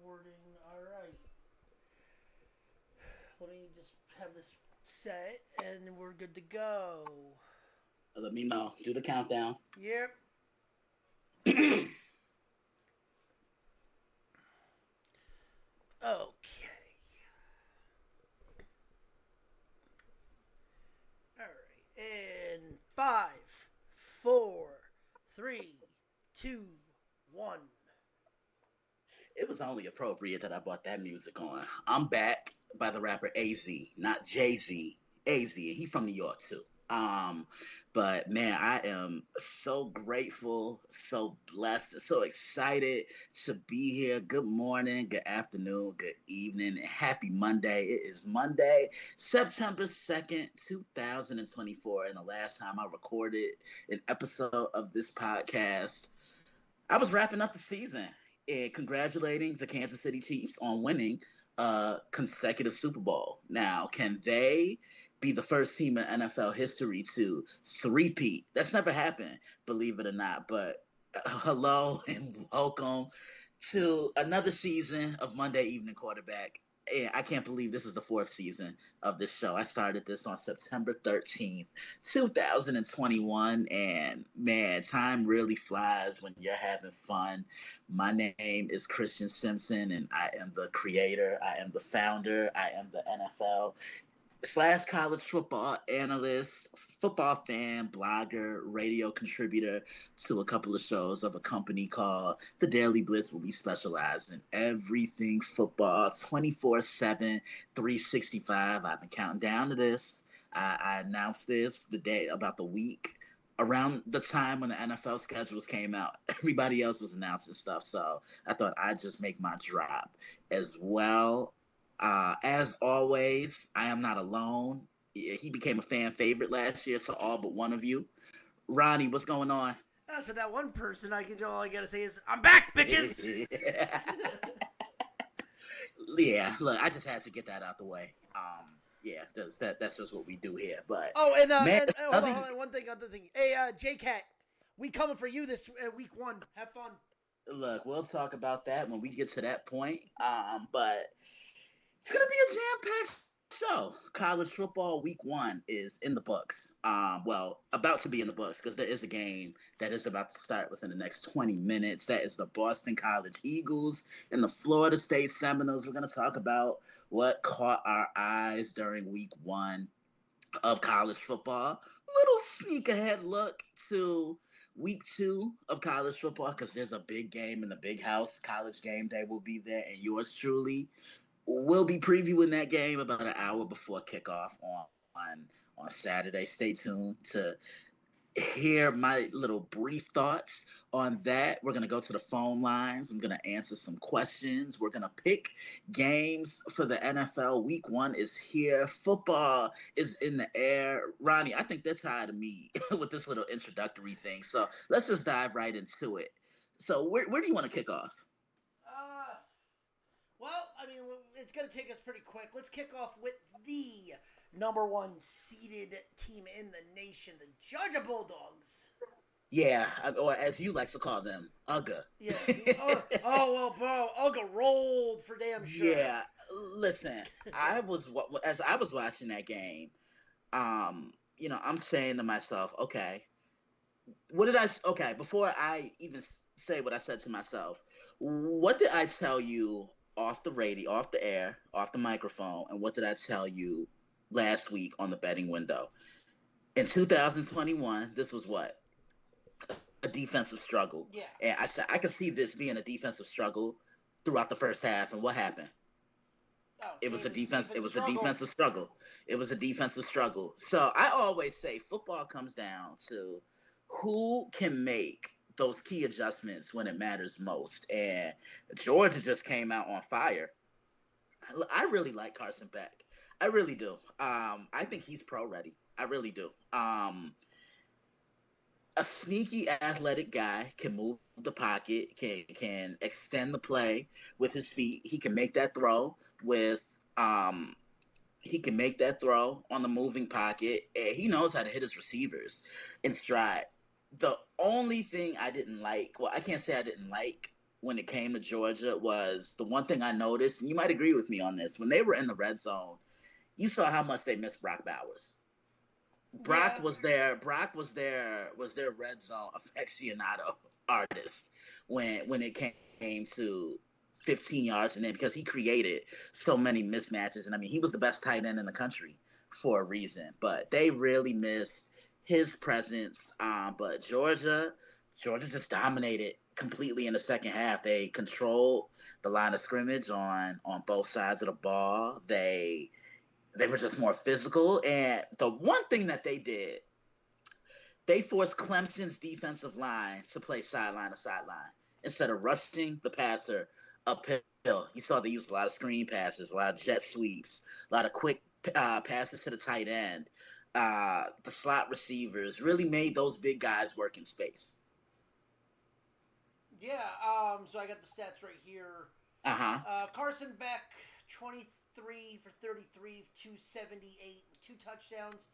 Recording. All right. Let me just have this set, and we're good to go. Let me know. Do the countdown. Yep. Okay. All right. And five, four, three, two, one. It was only appropriate that I brought that music on. I'm back by the rapper AZ, not Jay Z. AZ, and he from New York too. But man, I am so grateful, so blessed, so excited to be here. Good morning, good afternoon, good evening, and happy Monday. It is Monday, September 2nd, 2024, and the last time I recorded an episode of this podcast, I was wrapping up the season and congratulating the Kansas City Chiefs on winning a consecutive Super Bowl. Now, can they be the first team in NFL history to three-peat? That's never happened, believe it or not. But hello and welcome to another season of Monday Evening Quarterback. And I can't believe this is the fourth season of this show. I started this on September 13th, 2021. And man, time really flies when you're having fun. My name is Christian Simpson, and I am the creator, I am the founder, I am the NFL slash college football analyst, football fan, blogger, radio contributor to a couple of shows of a company called The Daily Blitz, where we specialize in everything football 24/7, 365. I've been counting down to this. I announced this the day about the week around the time when the NFL schedules came out. Everybody else was announcing stuff, so I thought I'd just make my drop as well. As always, I am not alone. He became a fan favorite last year to all but one of you. Ronnie, what's going on? So that one person, all I gotta say is, I'm back, bitches. Yeah, look, I just had to get that out the way. Yeah, that's just what we do here. But Oh, man, hold on, other thing. Hey, J Cat, we coming for you this week one. Have fun. look, we'll talk about that when we get to that point. But it's gonna be a jam-packed show. College football week one is in the books. Well, about to be in the books because there is a game that is about to start within the next 20 minutes. That is the Boston College Eagles and the Florida State Seminoles. We're gonna talk about what caught our eyes during week one of college football. Little sneak ahead look to week two of college football because there's a big game in the big house. College game day will be there, and yours truly we'll be previewing that game about an hour before kickoff on Saturday. Stay tuned to hear my little brief thoughts on that. We're going to go to the phone lines. I'm going to answer some questions. We're going to pick games for the NFL. Week one is here. Football is in the air. Ronnie, I think they're tired of me with this little introductory thing. So let's just dive right into it. So where do you want to kick off? Uh, well, I mean, it's going to take us pretty quick. Let's kick off with the number one seeded team in the nation, the Georgia Bulldogs. Yeah, or as you like to call them, UGA. Yeah. Oh well, bro. Uga rolled for damn sure. Yeah, listen, as I was watching that game, I'm saying to myself, okay, okay, before I even say what I said to myself, what did I tell you off the radio, off the air, off the microphone, and what did I tell you last week on the betting window? In 2021, this was what? A defensive struggle. Yeah. And I said I could see this being a defensive struggle throughout the first half, and what happened? Oh, It was a defense. It defensive was a struggle. defensive struggle. It was a defensive struggle. So I always say football comes down to who can make those key adjustments when it matters most. And Georgia just came out on fire. I really like Carson Beck. I really do. I think he's pro ready. I really do. A sneaky athletic guy can move the pocket, can extend the play with his feet. He can make that throw with he can make that throw on the moving pocket. And he knows how to hit his receivers in stride. The only thing I didn't like, well, I can't say I didn't like. when it came to Georgia was the one thing I noticed, and you might agree with me on this. When they were in the red zone, you saw how much they missed Brock Bowers. Brock Yeah. was there. Brock was their red zone aficionado artist when it came to 15 yards and in, because he created so many mismatches. And I mean, he was the best tight end in the country for a reason. But they really missed his presence. But Georgia just dominated completely in the second half. They controlled the line of scrimmage on both sides of the ball. They were just more physical. And the one thing that they did, they forced Clemson's defensive line to play sideline to sideline instead of rushing the passer uphill. You saw they used a lot of screen passes, a lot of jet sweeps, a lot of quick passes to the tight end. The slot receivers really made those big guys work in space. Yeah. So I got the stats right here. Uh-huh. Carson Beck, 23 for 33, 278, 2 touchdowns.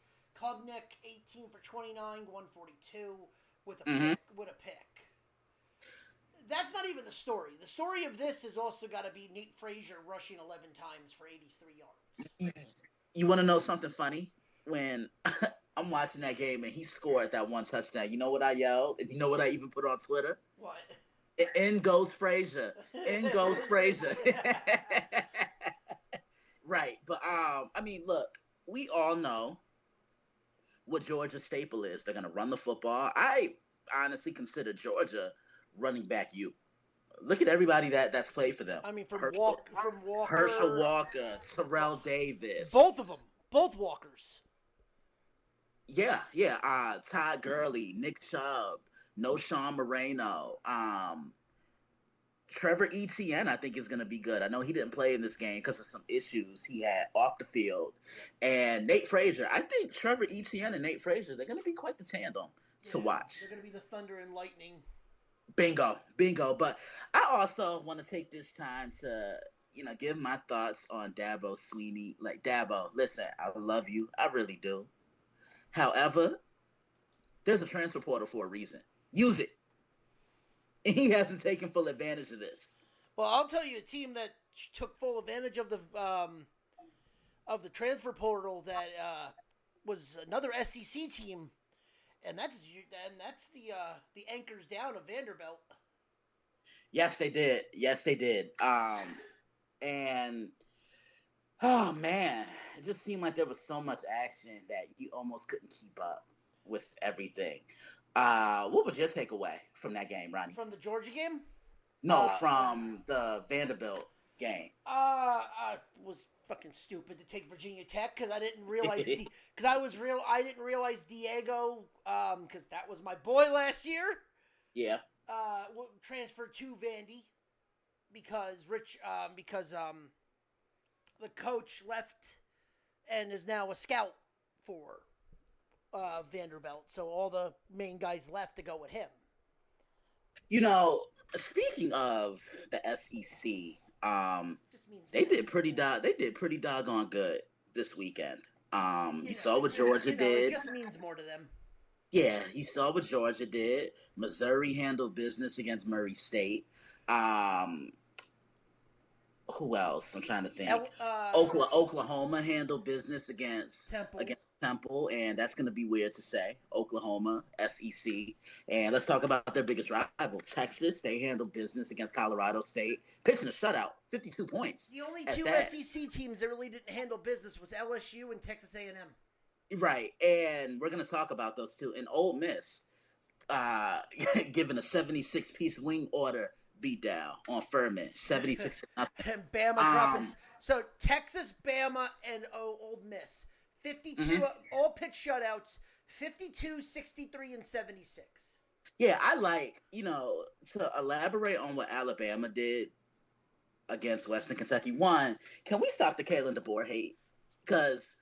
Klubnik, 18 for 29, 142 with a pick. That's not even the story. The story of this has also got to be Nate Frazier rushing 11 times for 83 yards. You want to know something funny? When I'm watching that game and he scored that one touchdown, you know what I yelled? And you know what I even put on Twitter? What? In goes Frazier. In goes Frazier. Right. But I mean, look, we all know what Georgia's staple is. They're gonna run the football. I honestly consider Georgia running back you. Look at everybody that's played for them. I mean, from Herschel, Walker, Herschel Walker, Terrell Davis, both of them, both Walkers. Yeah. Todd Gurley, Nick Chubb, No Sean Moreno, Trevor Etienne, I think is going to be good. I know he didn't play in this game because of some issues he had off the field. And Nate Frazier, I think Trevor Etienne and Nate Frazier, they're going to be quite the tandem to watch. They're going to be the thunder and lightning. Bingo. But I also want to take this time to, give my thoughts on Dabo Swinney. Like, Dabo, listen, I love you. I really do. However, there's a transfer portal for a reason. Use it. And he hasn't taken full advantage of this. Well, I'll tell you a team that took full advantage of the transfer portal that was another SEC team, and that's the Anchors Down of Vanderbilt. Yes, they did. And oh man, it just seemed like there was so much action that you almost couldn't keep up with everything. What was your takeaway from that game, Ronnie? From the Georgia game? No, from the Vanderbilt game. I was fucking stupid to take Virginia Tech because I didn't realize I didn't realize Diego because that was my boy last year. Yeah. Transferred to Vandy because the coach left and is now a scout for Vanderbilt. So all the main guys left to go with him. Speaking of the SEC, they did pretty doggone good this weekend. You saw what Georgia did. It just means more to them. Yeah, you saw what Georgia did. Missouri handled business against Murray State. Who else? I'm trying to think. Oklahoma handled business against Temple, and that's going to be weird to say. Oklahoma, SEC. And let's talk about their biggest rival, Texas. They handled business against Colorado State, pitching a shutout, 52 points. The only two SEC teams that really didn't handle business was LSU and Texas A&M. Right, and we're going to talk about those two. And Ole Miss, given a 76-piece wing order beatdown on Furman, 76 and Bama dropping. So Texas, Bama, and Ole Miss. 52 all pitch shutouts, 52, 63, and 76. Yeah, I like, to elaborate on what Alabama did against Western Kentucky. One, can we stop the Kalen DeBoer hate? Because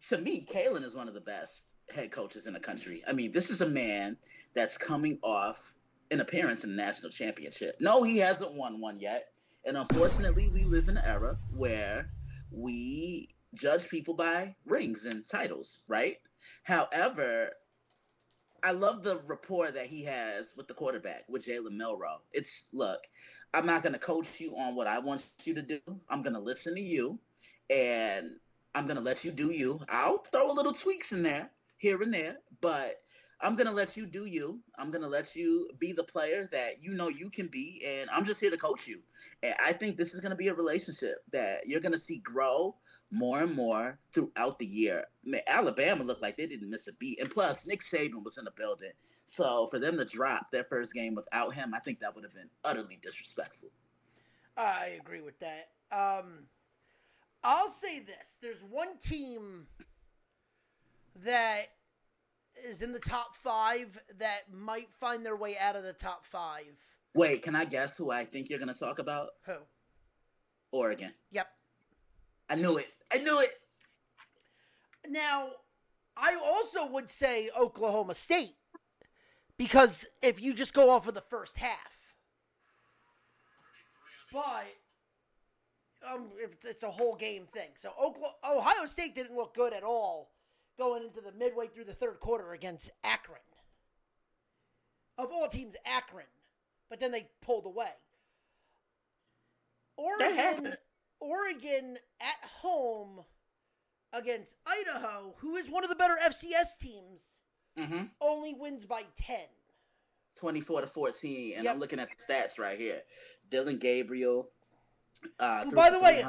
to me, Kalen is one of the best head coaches in the country. I mean, this is a man that's coming off an appearance in the national championship. No, he hasn't won one yet. And unfortunately, we live in an era where we judge people by rings and titles, right? However, I love the rapport that he has with the quarterback, with Jalen Milroe. Look, I'm not going to coach you on what I want you to do. I'm going to listen to you, and I'm going to let you do you. I'll throw a little tweaks in there, here and there, but I'm going to let you do you. I'm going to let you be the player that you know you can be, and I'm just here to coach you. And I think this is going to be a relationship that you're going to see grow more and more throughout the year. Man, Alabama looked like they didn't miss a beat. And plus, Nick Saban was in the building. So for them to drop their first game without him, I think that would have been utterly disrespectful. I agree with that. I'll say this: there's one team that is in the top 5 that might find their way out of the top 5. Wait, can I guess who I think you're going to talk about? Who? Oregon. Yep. I knew it. I knew it. Now, I also would say Oklahoma State, because if you just go off of the first half, but it's a whole game thing. So Ohio State didn't look good at all going into the midway through the third quarter against Akron. Of all teams, Akron. But then they pulled away. Oregon at home against Idaho, who is one of the better FCS teams, only wins by 10. 24-14, and I'm looking at the stats right here. Dylan Gabriel, by the way,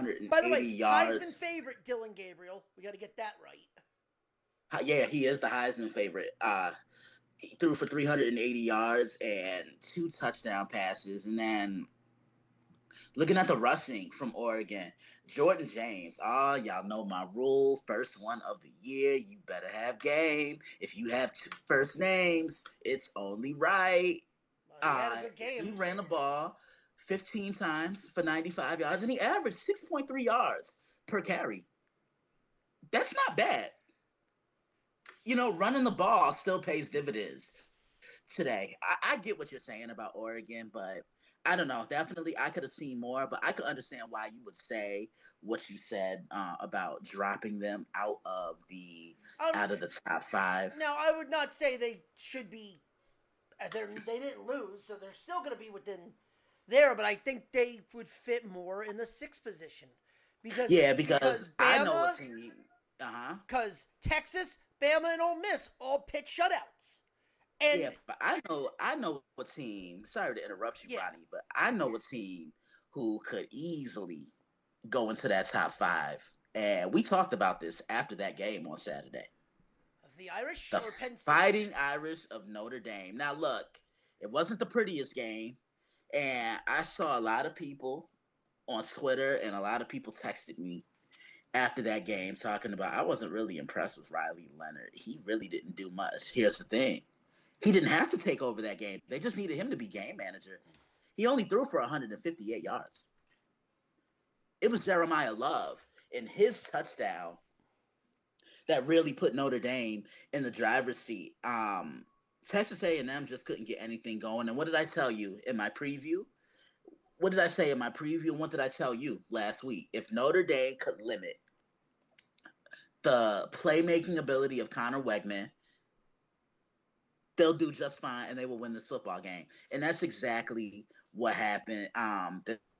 yards. Heisman favorite Dylan Gabriel. We got to get that right. Yeah, he is the Heisman favorite. He threw for 380 yards and 2 touchdown passes. And then looking at the rushing from Oregon, Jordan James. Oh, y'all know my rule. First one of the year, you better have game. If you have 2 first names, it's only right. He had a good game. He ran the ball 15 times for 95 yards, and he averaged 6.3 yards per carry. That's not bad. You know, running the ball still pays dividends today. I get what you're saying about Oregon, but I don't know. Definitely, I could have seen more, but I could understand why you would say what you said about dropping them out of the top 5. Now, I would not say they should be. They didn't lose, so they're still going to be within there. But I think they would fit more in the 6th position because Bama, I know what team. Because Texas, Bama, and Ole Miss all pitch shutouts. And yeah, but I know a team. Sorry to interrupt you, Ronnie, but I know a team who could easily go into that top 5. And we talked about this after that game on Saturday. The Irish or Penn State? Fighting Irish of Notre Dame. Now, look, it wasn't the prettiest game, and I saw a lot of people on Twitter and a lot of people texted me after that game talking about I wasn't really impressed with Riley Leonard. He really didn't do much. Here's the thing. He didn't have to take over that game. They just needed him to be game manager. He only threw for 158 yards. It was Jeremiah Love in his touchdown that really put Notre Dame in the driver's seat. Texas A&M just couldn't get anything going. And what did I tell you in my preview? What did I say in my preview? And what did I tell you last week? If Notre Dame could limit the playmaking ability of Connor Wegman, they'll do just fine and they will win this football game. And that's exactly what happened.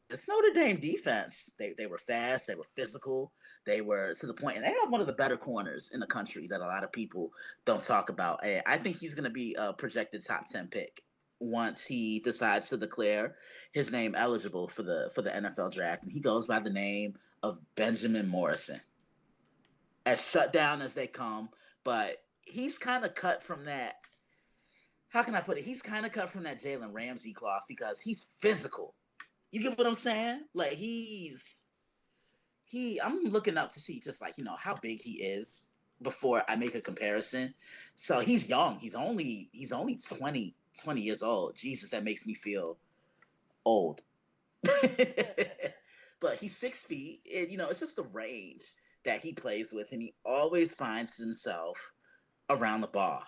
This Notre Dame defense, they were fast, they were physical, they were to the point, and they have one of the better corners in the country that a lot of people don't talk about. And I think he's going to be a projected top 10 pick once he decides to declare his name eligible for the NFL draft. And he goes by the name of Benjamin Morrison. As shut down as they come, but he's kind of cut from that. How can I put it? He's kind of cut from that Jalen Ramsey cloth because he's physical. You get what I'm saying? Like I'm looking up to see just like, how big he is before I make a comparison. So he's young. He's only 20 years old. Jesus, that makes me feel old. But he's 6 feet and, it's just the range that he plays with. And he always finds himself around the ball.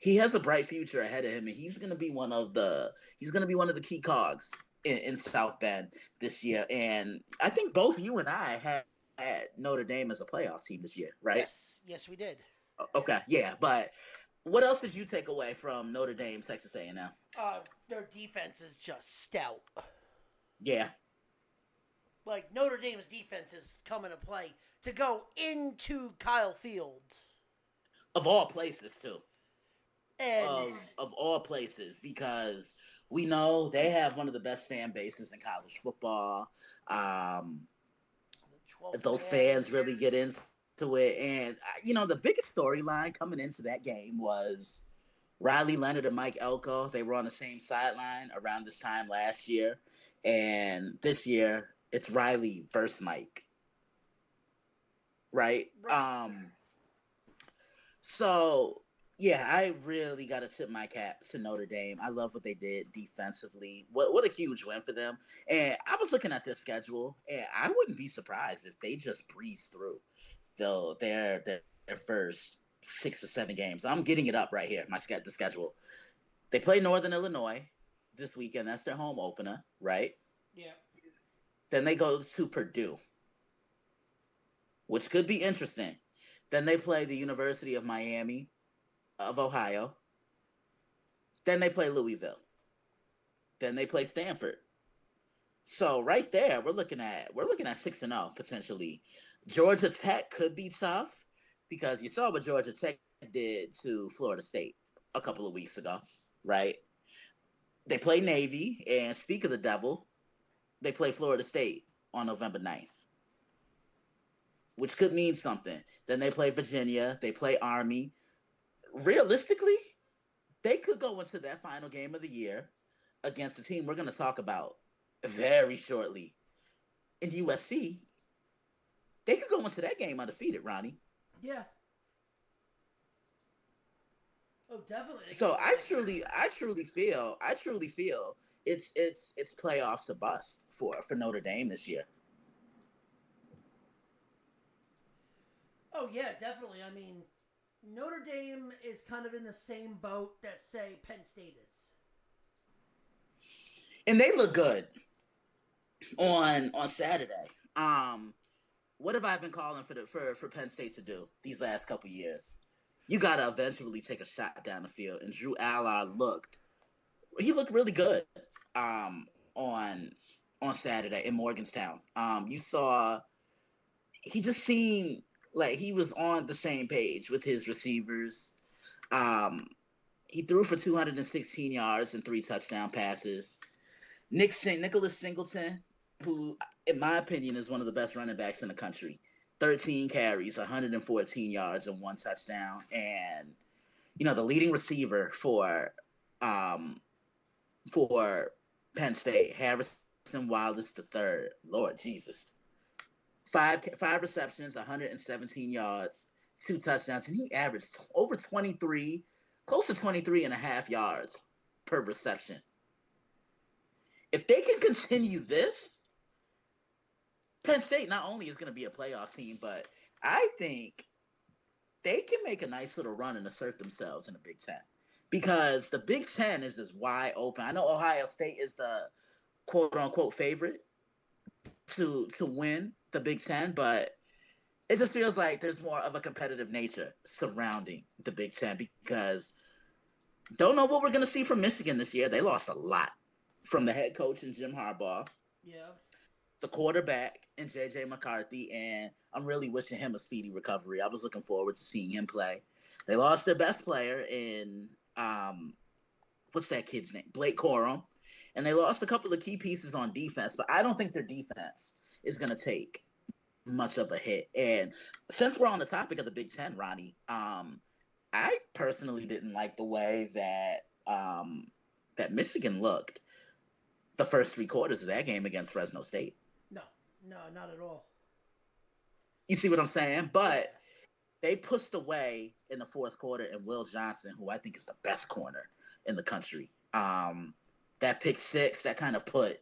He has a bright future ahead of him, and he's gonna be one of the key cogs in South Bend this year. And I think both you and I had Notre Dame as a playoff team this year, right? Yes, we did. Okay, yeah, but what else did you take away from Notre Dame, Texas A&M? Their defense is just stout. Yeah, Like Notre Dame's defense is coming to play to go into Kyle Field, of all places too. and Of all places, because we know they have one of the best fan bases in college football. Um, the 12th those man. fans really get into it, and the biggest storyline coming into that game was Riley Leonard and Mike Elko. They were on the same sideline around this time last year, and this year it's Riley versus Mike, right? Right. So yeah, I really got to tip my cap to Notre Dame. I love what they did defensively. What a huge win for them. And I was looking at their schedule, and I wouldn't be surprised if they just breeze through though their first 6 or 7 games. I'm getting it up right here. The schedule. They play Northern Illinois this weekend. That's their home opener, right? Yeah. Then they go to Purdue, which could be interesting. Then they play the University of Miami of Ohio. Then they play Louisville. Then they play Stanford. So right there, we're looking at 6-0 potentially. Georgia Tech could be tough because you saw what Georgia Tech did to Florida State a couple of weeks ago, right? They play Navy, and speak of the devil, they play Florida State on November 9th, which could mean something. Then they play Virginia, they play Army. Realistically, they could go into that final game of the year against a team we're going to talk about very shortly in USC. They could go into that game undefeated, Ronnie. Yeah. Oh, definitely. They So go into I that game. truly, I truly feel it's playoffs a bust for Notre Dame this year. Oh yeah, definitely. I mean, Notre Dame is kind of in the same boat that say Penn State is. And they look good on Saturday. Um, what have I been calling for Penn State to do these last couple years? You got to eventually take a shot down the field, and Drew Allard looked really good um, on on Saturday in Morgantown. You saw he just seemed like he was on the same page with his receivers. Um, he threw for 216 yards and 3 touchdown passes. Nicholas Singleton, who, in my opinion, is one of the best running backs in the country. 13 carries, 114 yards, and 1 touchdown. And, the leading receiver um, for Penn State, Harrison Wallace III. Lord Jesus. Five receptions, 117 yards, 2 touchdowns, and he averaged over 23, close to 23 and a half yards per reception. If they can continue this, Penn State not only is going to be a playoff team, but I think they can make a nice little run and assert themselves in the Big Ten. Because the Big Ten is just wide open. I know Ohio State is the quote unquote favorite to win the Big Ten, but it just feels like there's more of a competitive nature surrounding the Big Ten because don't know what we're going to see from Michigan this year. They lost a lot from the head coach and Jim Harbaugh, Yeah. the quarterback and J.J. McCarthy, and I'm really wishing him a speedy recovery. I was looking forward to seeing him play. They lost their best player in what's that kid's name? Blake Corum. And they lost a couple of key pieces on defense, but I don't think their defense is going to take much of a hit. And since we're on the topic of the Big Ten, Ronnie, I personally didn't like the way that Michigan looked the first 3 quarters of that game against Fresno State. No, no, not at all. You see what I'm saying? But Yeah. they pushed away in the fourth quarter, and Will Johnson, who I think is the best corner in the country, that pick six that kind of put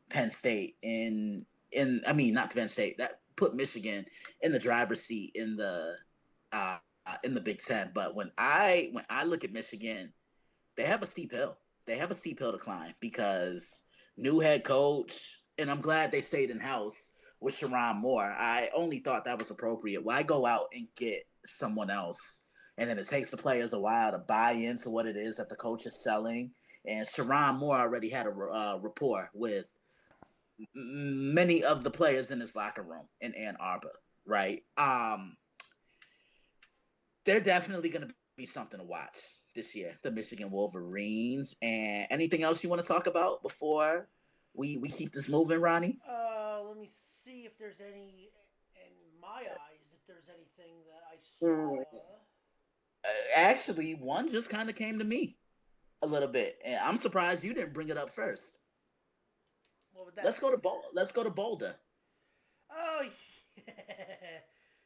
Penn State I mean not Penn State, that put Michigan in the driver's seat in the Big Ten. But when I look at Michigan, they have a steep hill. They have a steep hill to climb because new head coach, and I'm glad they stayed in house with Sharon Moore. I only thought that was appropriate. Why go out and get someone else and then it takes the players a while to buy into what it is that the coach is selling. And Sharon Moore already had a rapport with many of the players in his locker room in Ann Arbor, right? They're definitely going to be something to watch this year, the Michigan Wolverines. And anything else you want to talk about before we keep this moving, Ronnie? Let me see if there's any, in my eyes, if there's anything that I saw. Actually, one just kind of came to me a little bit, and I'm surprised you didn't bring it up first. What would that Let's be? go to Let's go to Boulder. Oh, yeah.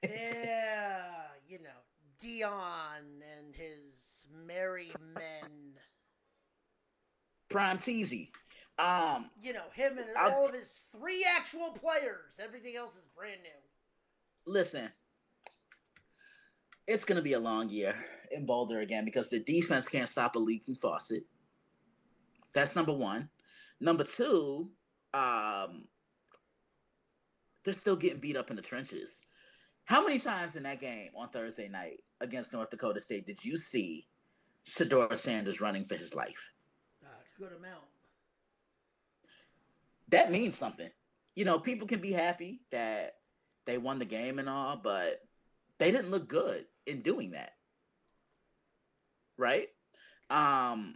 Yeah. You know, Dion and his merry men. Prime Teasy. You know, him and I'll all of his 3 actual players. Everything else is brand new. listen. It's gonna be a long year in Boulder again because the defense can't stop a leaking faucet. That's number one. Number two, they're still getting beat up in the trenches. How many times in that game on Thursday night against North Dakota State did you see Shedeur Sanders running for his life? Good amount. That means something. You know, people can be happy that they won the game and all, but they didn't look good in doing that. Right? I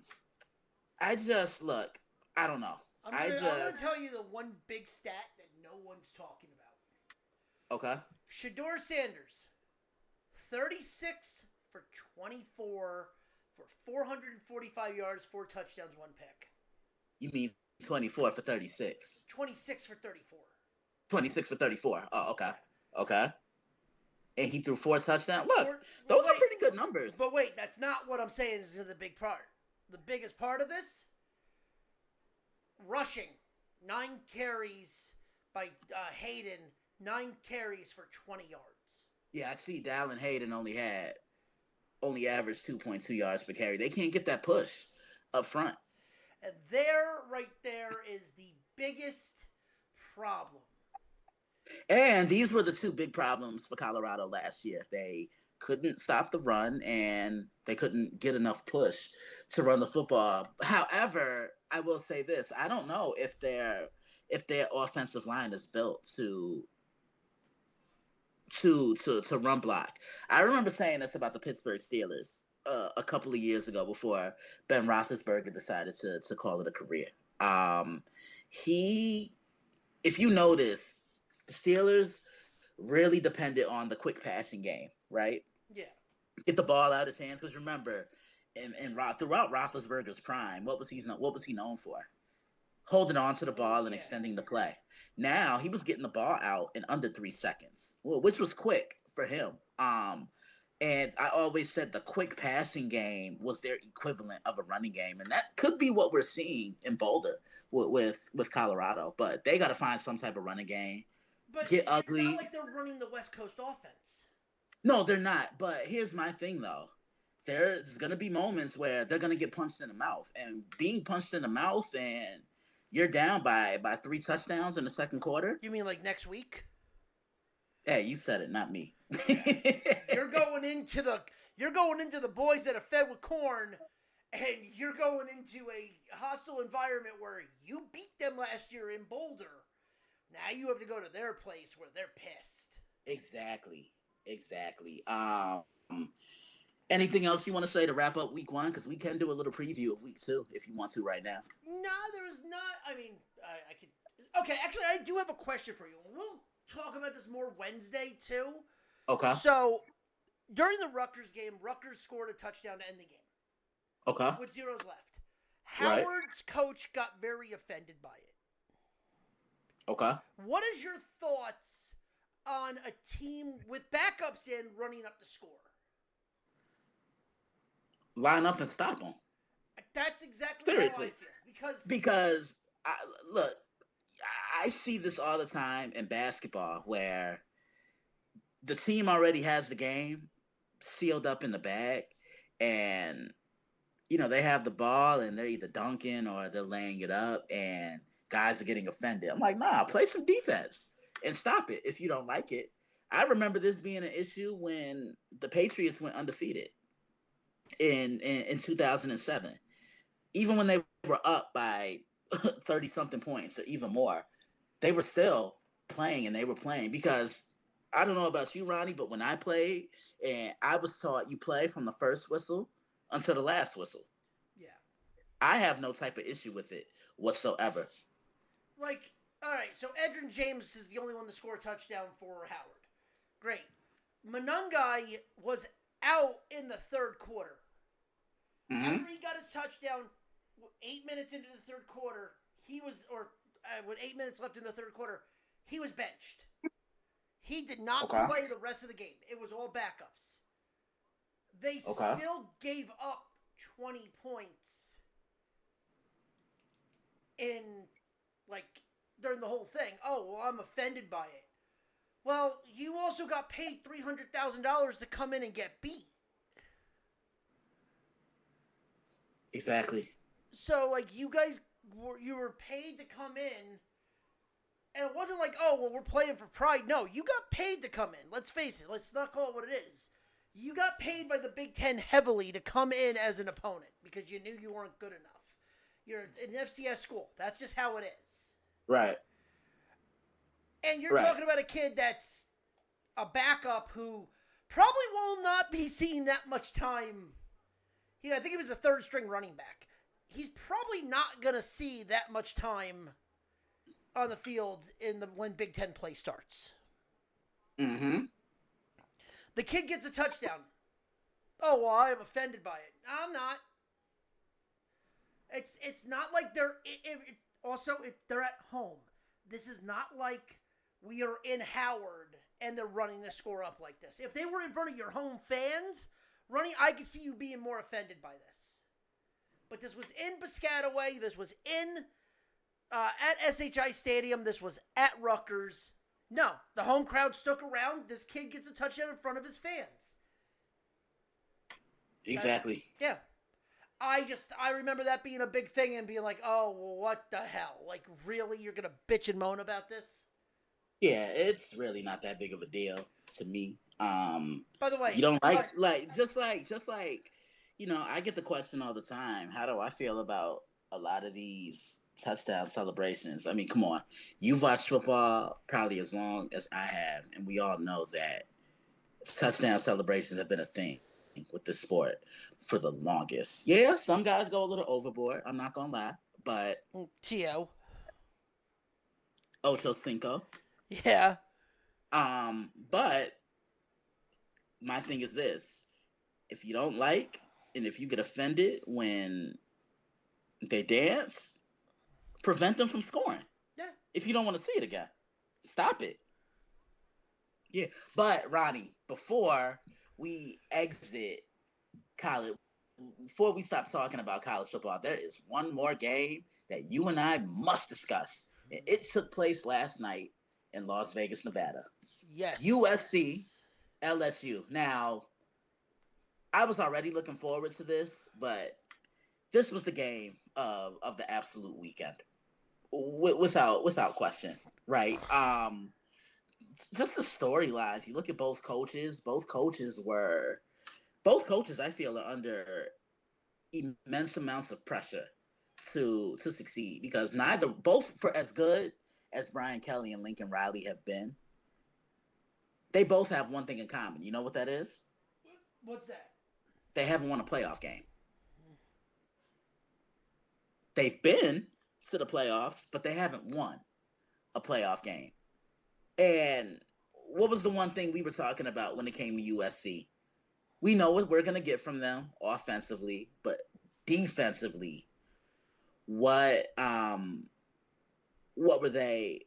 just look, I don't know. I'm gonna tell you the one big stat that no one's talking about. Okay. Shedeur Sanders, 36 for 24 for 445 yards, 4 touchdowns, 1 pick. You mean 24 for 36? 26 for 34. 26 for 34. Oh, okay. Okay. And he threw 4 touchdowns. Look, Well, those are pretty good numbers. But wait, that's not what I'm saying is the big part. The biggest part of this, rushing. 9 carries by Hayden. 9 carries for 20 yards. Yeah, I see Dallin Hayden only averaged 2.2 yards per carry. They can't get that push up front. And there, right there, is the biggest problem. And these were the 2 big problems for Colorado last year. They couldn't stop the run, and they couldn't get enough push to run the football. However, I will say this: I don't know if their offensive line is built to run block. I remember saying this about the Pittsburgh Steelers a couple of years ago before Ben Roethlisberger decided to call it a career. If you notice, the Steelers really depended on the quick passing game, right? Yeah. Get the ball out of his hands, because remember, throughout Roethlisberger's prime, what was he known for? Holding on to the ball and extending the play. Now he was getting the ball out in under 3 seconds, which was quick for him. And I always said the quick passing game was their equivalent of a running game, and that could be what we're seeing in Boulder with Colorado. But they got to find some type of running game. But get it's ugly. not like they're running the West Coast offense. No, they're not. But here's my thing, though. There's going to be moments where they're going to get punched in the mouth, and being punched in the mouth and you're down by 3 touchdowns in the second quarter. You mean like next week? Hey, you said it, not me. You're going into the boys that are fed with corn, and you're going into a hostile environment where you beat them last year in Boulder. Now you have to go to their place where they're pissed. Exactly. Anything else you want to say to wrap up week 1? Because we can do a little preview of week 2 if you want to right now. No, there's not. I mean, I could. Okay, actually, I do have a question for you. We'll talk about this more Wednesday too. Okay. So during the Rutgers game, Rutgers scored a touchdown to end the game. Okay. With zeros left. Howard's coach got very offended by it. Okay. What is your thoughts on a team with backups in running up the score? Line up and stop them. That's exactly Seriously. how I feel. Because look, I see this all the time in basketball where the team already has the game sealed up in the bag, and they have the ball and they're either dunking or they're laying it up, and guys are getting offended. I'm like, nah, play some defense and stop it if you don't like it. I remember this being an issue when the Patriots went undefeated. in 2007. Even when they were up by 30 something points or even more, they were still playing and they were playing because I don't know about you, Ronnie, but when I played, and I was taught you play from the first whistle until the last whistle. Yeah. I have no type of issue with it whatsoever. Like, all right, so Edgerrin James is the only one to score a touchdown for Howard. Great. Monangai was out in the third quarter. Mm-hmm. After he got his touchdown, 8 minutes into the third quarter, with 8 minutes left in the third quarter, he was benched. He did not Okay. play the rest of the game. It was all backups. They Okay. still gave up 20 points in, like, during the whole thing. Oh, well, I'm offended by it. Well, you also got paid $300,000 to come in and get beat. Exactly. So, like, you were paid to come in, and it wasn't like, oh, well, we're playing for pride. No, you got paid to come in. Let's face it. Let's not call it what it is. You got paid by the Big Ten heavily to come in as an opponent because you knew you weren't good enough. You're an FCS school. That's just how it is. Right. And you're talking about a kid that's a backup who probably will not be seeing that much time. I think he was a third string running back. He's probably not going to see that much time on the field when Big Ten play starts. Mm-hmm. The kid gets a touchdown. Oh, well, I am offended by it. I'm not. It's not like they're at home. This is not like we are in Howard and they're running the score up like this. If they were in front of your home fans running, I could see you being more offended by this. But this was in Piscataway. This was at SHI Stadium. This was at Rutgers. No, the home crowd stuck around. This kid gets a touchdown in front of his fans. Exactly. Yeah. I remember that being a big thing and being like, oh, well, what the hell? Like, really? You're going to bitch and moan about this? Yeah, it's really not that big of a deal to me. By the way, you don't just like, I get the question all the time. How do I feel about a lot of these touchdown celebrations? I mean, come on. You've watched football probably as long as I have, and we all know that touchdown celebrations have been a thing with this sport for the longest. Yeah, some guys go a little overboard. I'm not gonna lie, but T.O. Ocho Cinco. Yeah. But my thing is this: if you don't like, and if you get offended when they dance, prevent them from scoring. Yeah. If you don't want to see it again, stop it. Yeah, but Ronnie, before we exit college, before we stop talking about college football, there is one more game that you and I must discuss. It took place last night in Las Vegas, Nevada. Yes. USC, LSU. Now, I was already looking forward to this, but this was the game of the absolute weekend, without question, right? Just the storylines. You look at both coaches. Both coaches, I feel, are under immense amounts of pressure to succeed because both, for as good as Brian Kelly and Lincoln Riley have been, they both have one thing in common. You know what that is? What's that? They haven't won a playoff game. They've been to the playoffs, but they haven't won a playoff game. And what was the one thing we were talking about when it came to USC? We know what we're going to get from them offensively, but defensively, what were they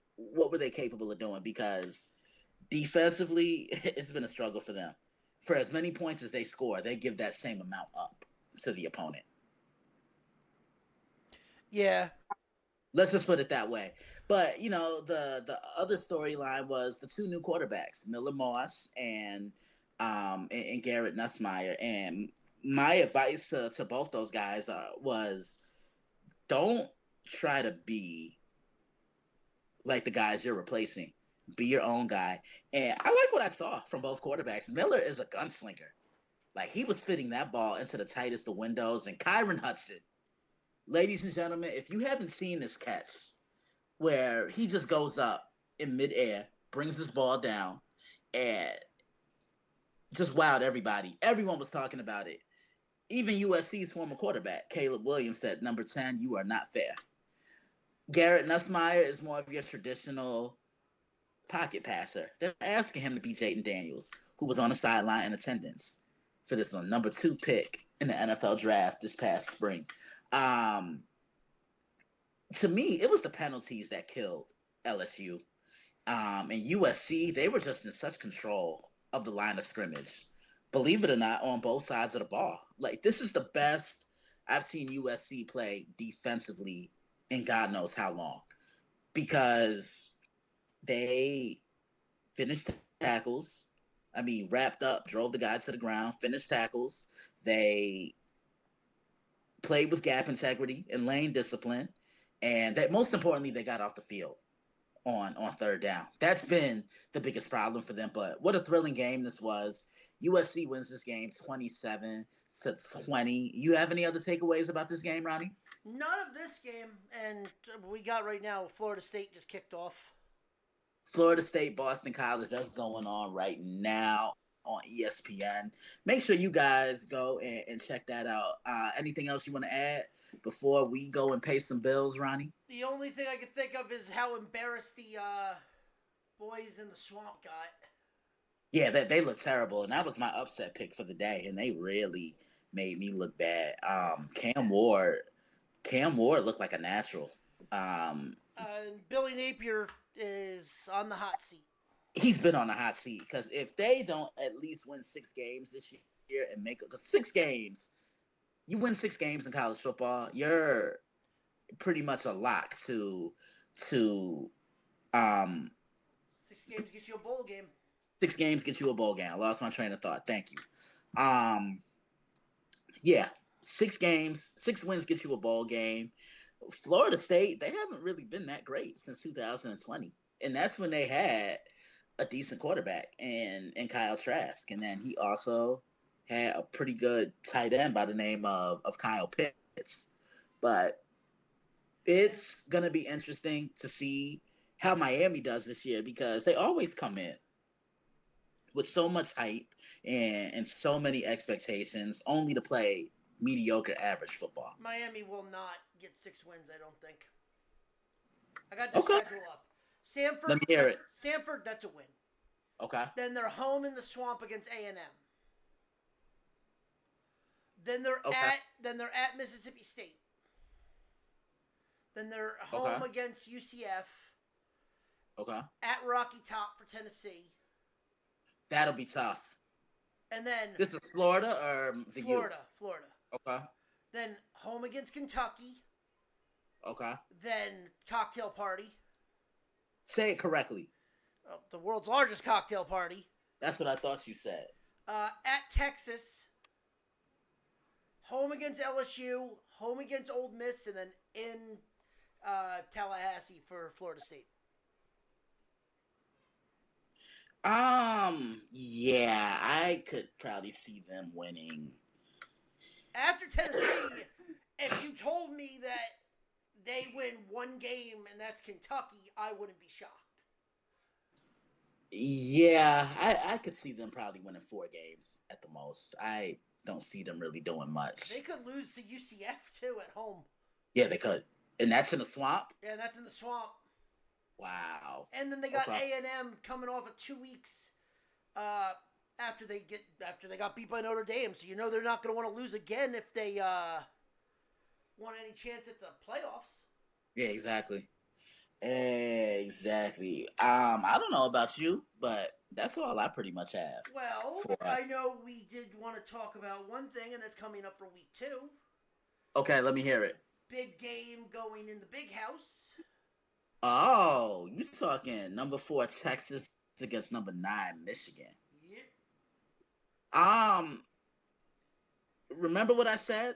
capable of doing? Because defensively, it's been a struggle for them. For as many points as they score, they give that same amount up to the opponent. Yeah. Let's just put it that way. But, the other storyline was the two new quarterbacks, Miller Moss and Garrett Nussmeier. And my advice to both those guys was don't try to be like the guys you're replacing. Be your own guy. And I like what I saw from both quarterbacks. Miller is a gunslinger. Like he was fitting that ball into the tightest of windows. And Kyron Hudson, ladies and gentlemen, if you haven't seen this catch where he just goes up in midair, brings this ball down, and just wowed everybody. Everyone was talking about it. Even USC's former quarterback, Caleb Williams, said, "Number 10, you are not fair." Garrett Nussmeier is more of your traditional pocket passer. They're asking him to be Jaden Daniels, who was on the sideline in attendance for this one, number 2 pick in the NFL draft this past spring. Um, to me, it was the penalties that killed LSU. And USC, they were just in such control of the line of scrimmage. Believe it or not, on both sides of the ball. Like, this is the best I've seen USC play defensively in God knows how long. Because they finished tackles. I mean, wrapped up, drove the guy to the ground, finished tackles. They played with gap integrity and lane discipline. And that, most importantly, they got off the field on third down. That's been the biggest problem for them. But what a thrilling game this was. USC wins this game 27-20. You have any other takeaways about this game, Ronnie? None of this game, and we got right now, Florida State just kicked off. Florida State, Boston College, that's going on right now on ESPN. Make sure you guys go and check that out. Anything else you want to add before we go and pay some bills, Ronnie? The only thing I can think of is how embarrassed the boys in the swamp got. Yeah, they look terrible, and that was my upset pick for the day, and they really made me look bad. Cam Ward looked like a natural. Billy Napier is on the hot seat. He's been on the hot seat because if they don't at least win 6 games this year and make it, because 6 games, you win 6 games in college football, you're pretty much a lock to 6 games get you a bowl game. 6 games get you a bowl game. I lost my train of thought. Thank you. Yeah, 6 games, 6 wins get you a bowl game. Florida State, they haven't really been that great since 2020. And that's when they had a decent quarterback in Kyle Trask. And then he also had a pretty good tight end by the name of Kyle Pitts. But it's going to be interesting to see how Miami does this year because they always come in with so much hype and so many expectations only to play mediocre average football. Miami will not get 6 wins, I don't think. I got the schedule up. Samford, let me hear it. Samford, that's a win. Okay. Then they're home in the swamp against A&M. Then they're at Mississippi State. Then they're home against UCF. Okay. At Rocky Top for Tennessee. That'll be tough. And then this is Florida or the Florida. Okay. Then home against Kentucky. Okay. Then cocktail party. Say it correctly. The world's largest cocktail party. That's what I thought you said. At Texas. Home against LSU. Home against Ole Miss. And then in Tallahassee for Florida State. Yeah, I could probably see them winning. After Tennessee, if you told me that they win 1 game and that's Kentucky, I wouldn't be shocked. Yeah, I could see them probably winning 4 games at the most. I don't see them really doing much. They could lose to UCF too at home. Yeah, they could. And that's in the swamp? Yeah, that's in the swamp. Wow. And then they got A&M coming off of 2 weeks after they got beat by Notre Dame. So you know they're not going to want to lose again if they want any chance at the playoffs. Yeah, exactly. Exactly. I don't know about you, but that's all I pretty much have. Well, I know we did want to talk about one thing, and that's coming up for week 2. Okay, let me hear it. Big game going in the big house. Oh, you talking number 4 Texas against number 9 Michigan. Yeah. Remember what I said?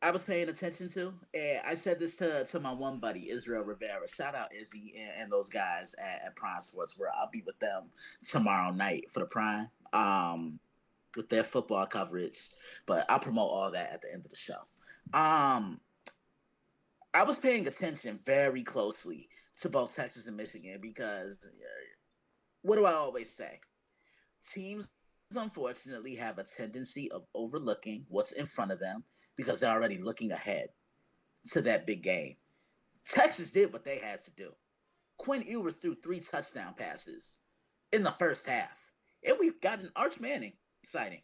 I was paying attention to. And I said this to my one buddy, Israel Rivera. Shout out Izzy and those guys at Prime Sports, where I'll be with them tomorrow night for the Prime. with their football coverage, but I'll promote all that at the end of the show. Um, I was paying attention very closely to both Texas and Michigan because what do I always say? Teams unfortunately have a tendency of overlooking what's in front of them because they're already looking ahead to that big game. Texas did what they had to do. Quinn Ewers threw 3 touchdown passes in the first half, and we got an Arch Manning sighting.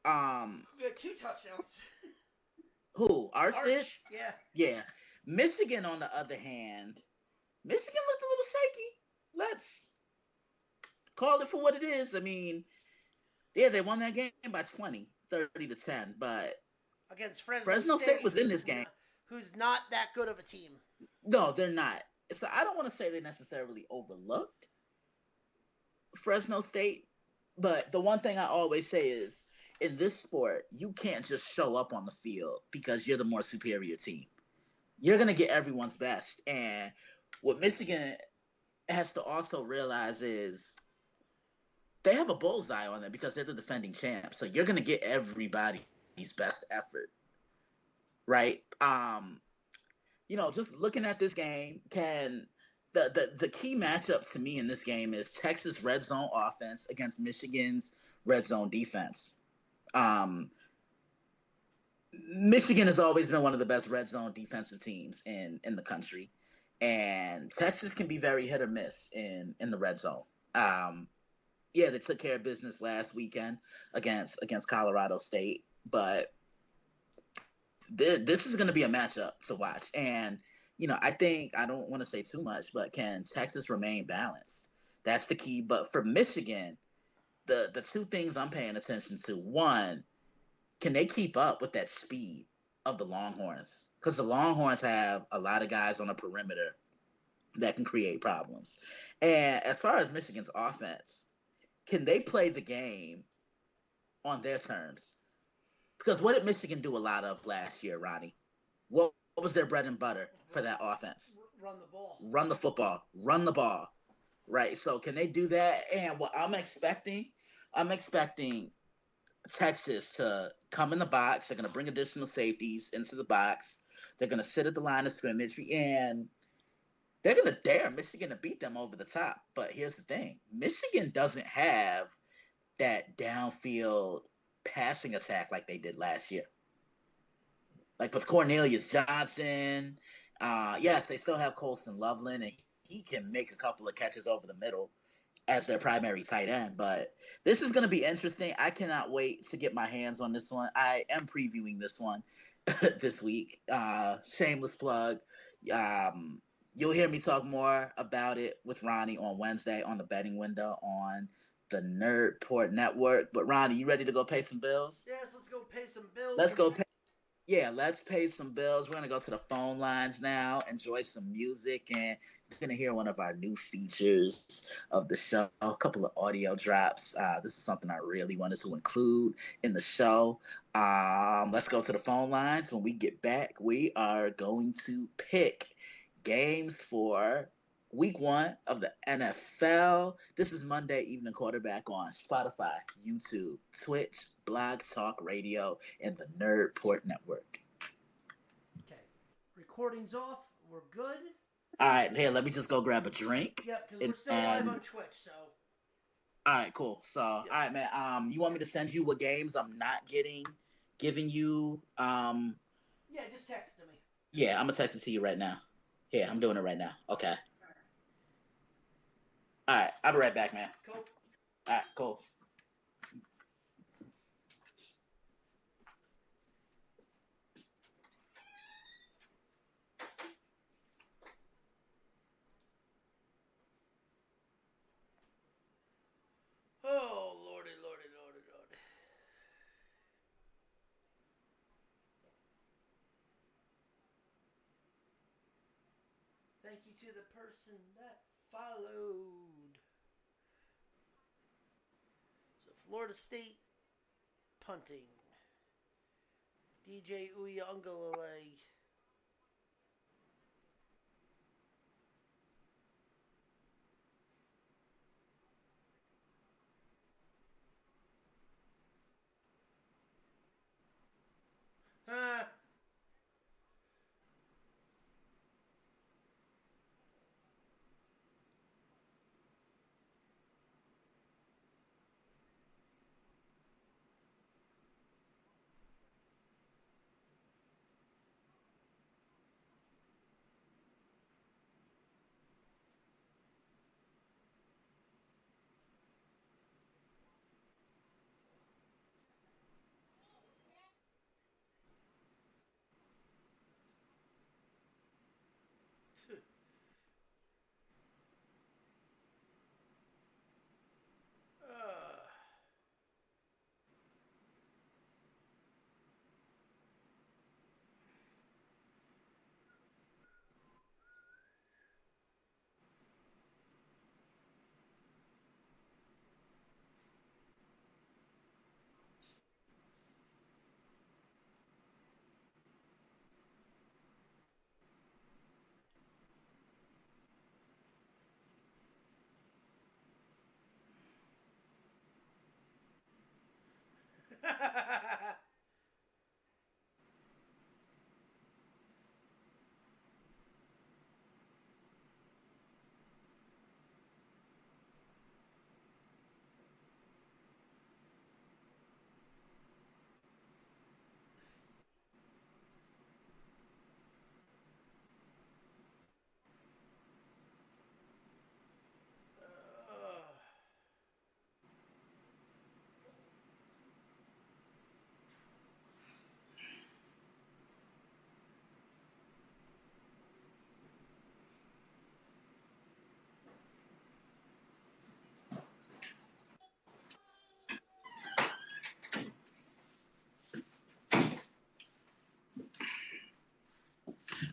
We got 2 touchdowns. Who Arch did? Arch, yeah. Yeah. Michigan, on the other hand, Michigan looked a little shaky. Let's call it for what it is. I mean, yeah, they won that game by 20, 30 to 10, but against Fresno State was in this game. Who's not that good of a team. No, they're not. So I don't want to say they necessarily overlooked Fresno State, but the one thing I always say is in this sport, you can't just show up on the field because you're the more superior team. You're going to get everyone's best. And what Michigan has to also realize is they have a bullseye on them because they're the defending champs. So you're going to get everybody's best effort. Right? Just looking at this game, the key matchup to me in this game is Texas red zone offense against Michigan's red zone defense. Michigan has always been one of the best red zone defensive teams in the country, and Texas can be very hit or miss in the red zone. They took care of business last weekend against Colorado State, but this is going to be a matchup to watch. And I think, I don't want to say too much, but can Texas remain balanced? That's the key. But for Michigan, the two things I'm paying attention to: one, can they keep up with that speed of the Longhorns? Because the Longhorns have a lot of guys on the perimeter that can create problems. And as far as Michigan's offense, can they play the game on their terms? Because what did Michigan do a lot of last year, Ronnie? What was their bread and butter for that offense? Run the ball. Run the football. Run the ball. Right? So can they do that? And what I'm expecting Texas to come in the box. They're going to bring additional safeties into the box. They're going to sit at the line of scrimmage, and they're going to dare Michigan to beat them over the top. But here's the thing. Michigan doesn't have that downfield passing attack like they did last year. Like with Cornelius Johnson. Yes, they still have Colston Loveland, and he can make a couple of catches over the middle as their primary tight end. But this is going to be interesting. I cannot wait to get my hands on this one. I am previewing this one this week. Shameless plug. You'll hear me talk more about it with Ronnie on Wednesday on the betting window on the Nerdport Network. But Ronnie, you ready to go pay some bills? Yes, let's go pay some bills. Let's pay some bills. We're going to go to the phone lines now, enjoy some music, and you're going to hear one of our new features of the show, a couple of audio drops. This is something I really wanted to include in the show. Let's go to the phone lines. When we get back, we are going to pick games for Week 1 of the NFL. This is Monday Evening Quarterback on Spotify, YouTube, Twitch, Blog Talk Radio, and the Nerdport Network. Okay. Recording's off. We're good. All right, here, let me just go grab a drink. Yep, because we're still live on Twitch, so. All right, cool. So, All right, man. You want me to send you what games I'm not giving you? Yeah, just text it to me. Yeah, I'm gonna text it to you right now. Yeah, I'm doing it right now. Okay. All right, I'll be right back, man. Cool. All right, cool. Oh, lordy, lordy, lordy, lordy. Thank you to the person that followed. So Florida State punting. DJ Uiagalelei.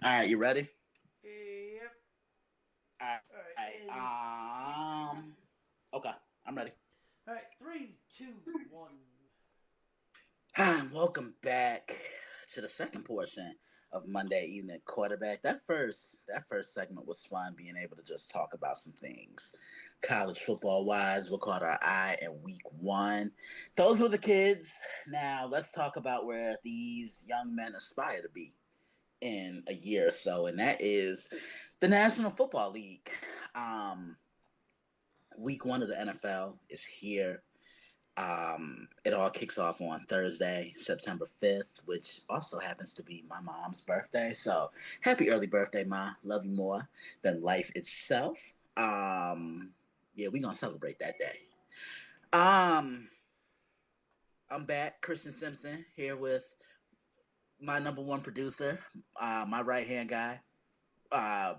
All right, you ready? Yep. All All right. right. And Okay, I'm ready. all right. Three, two, one. Welcome back to the second portion of Monday Evening Quarterback. That first segment was fun, being able to just talk about some things college football wise. What caught our eye in week one. Those were the kids. Now let's talk about where these young men aspire to be in a year or so, and that is the National Football League. Um, Week one of the NFL is here. It all kicks off on Thursday, September 5th, which also happens to be my mom's birthday. So happy early birthday, Ma. Love you more than life itself. Yeah, we're gonna celebrate that day. Um, I'm back, Christian Simpson, here with my number one producer, my right hand guy, uh,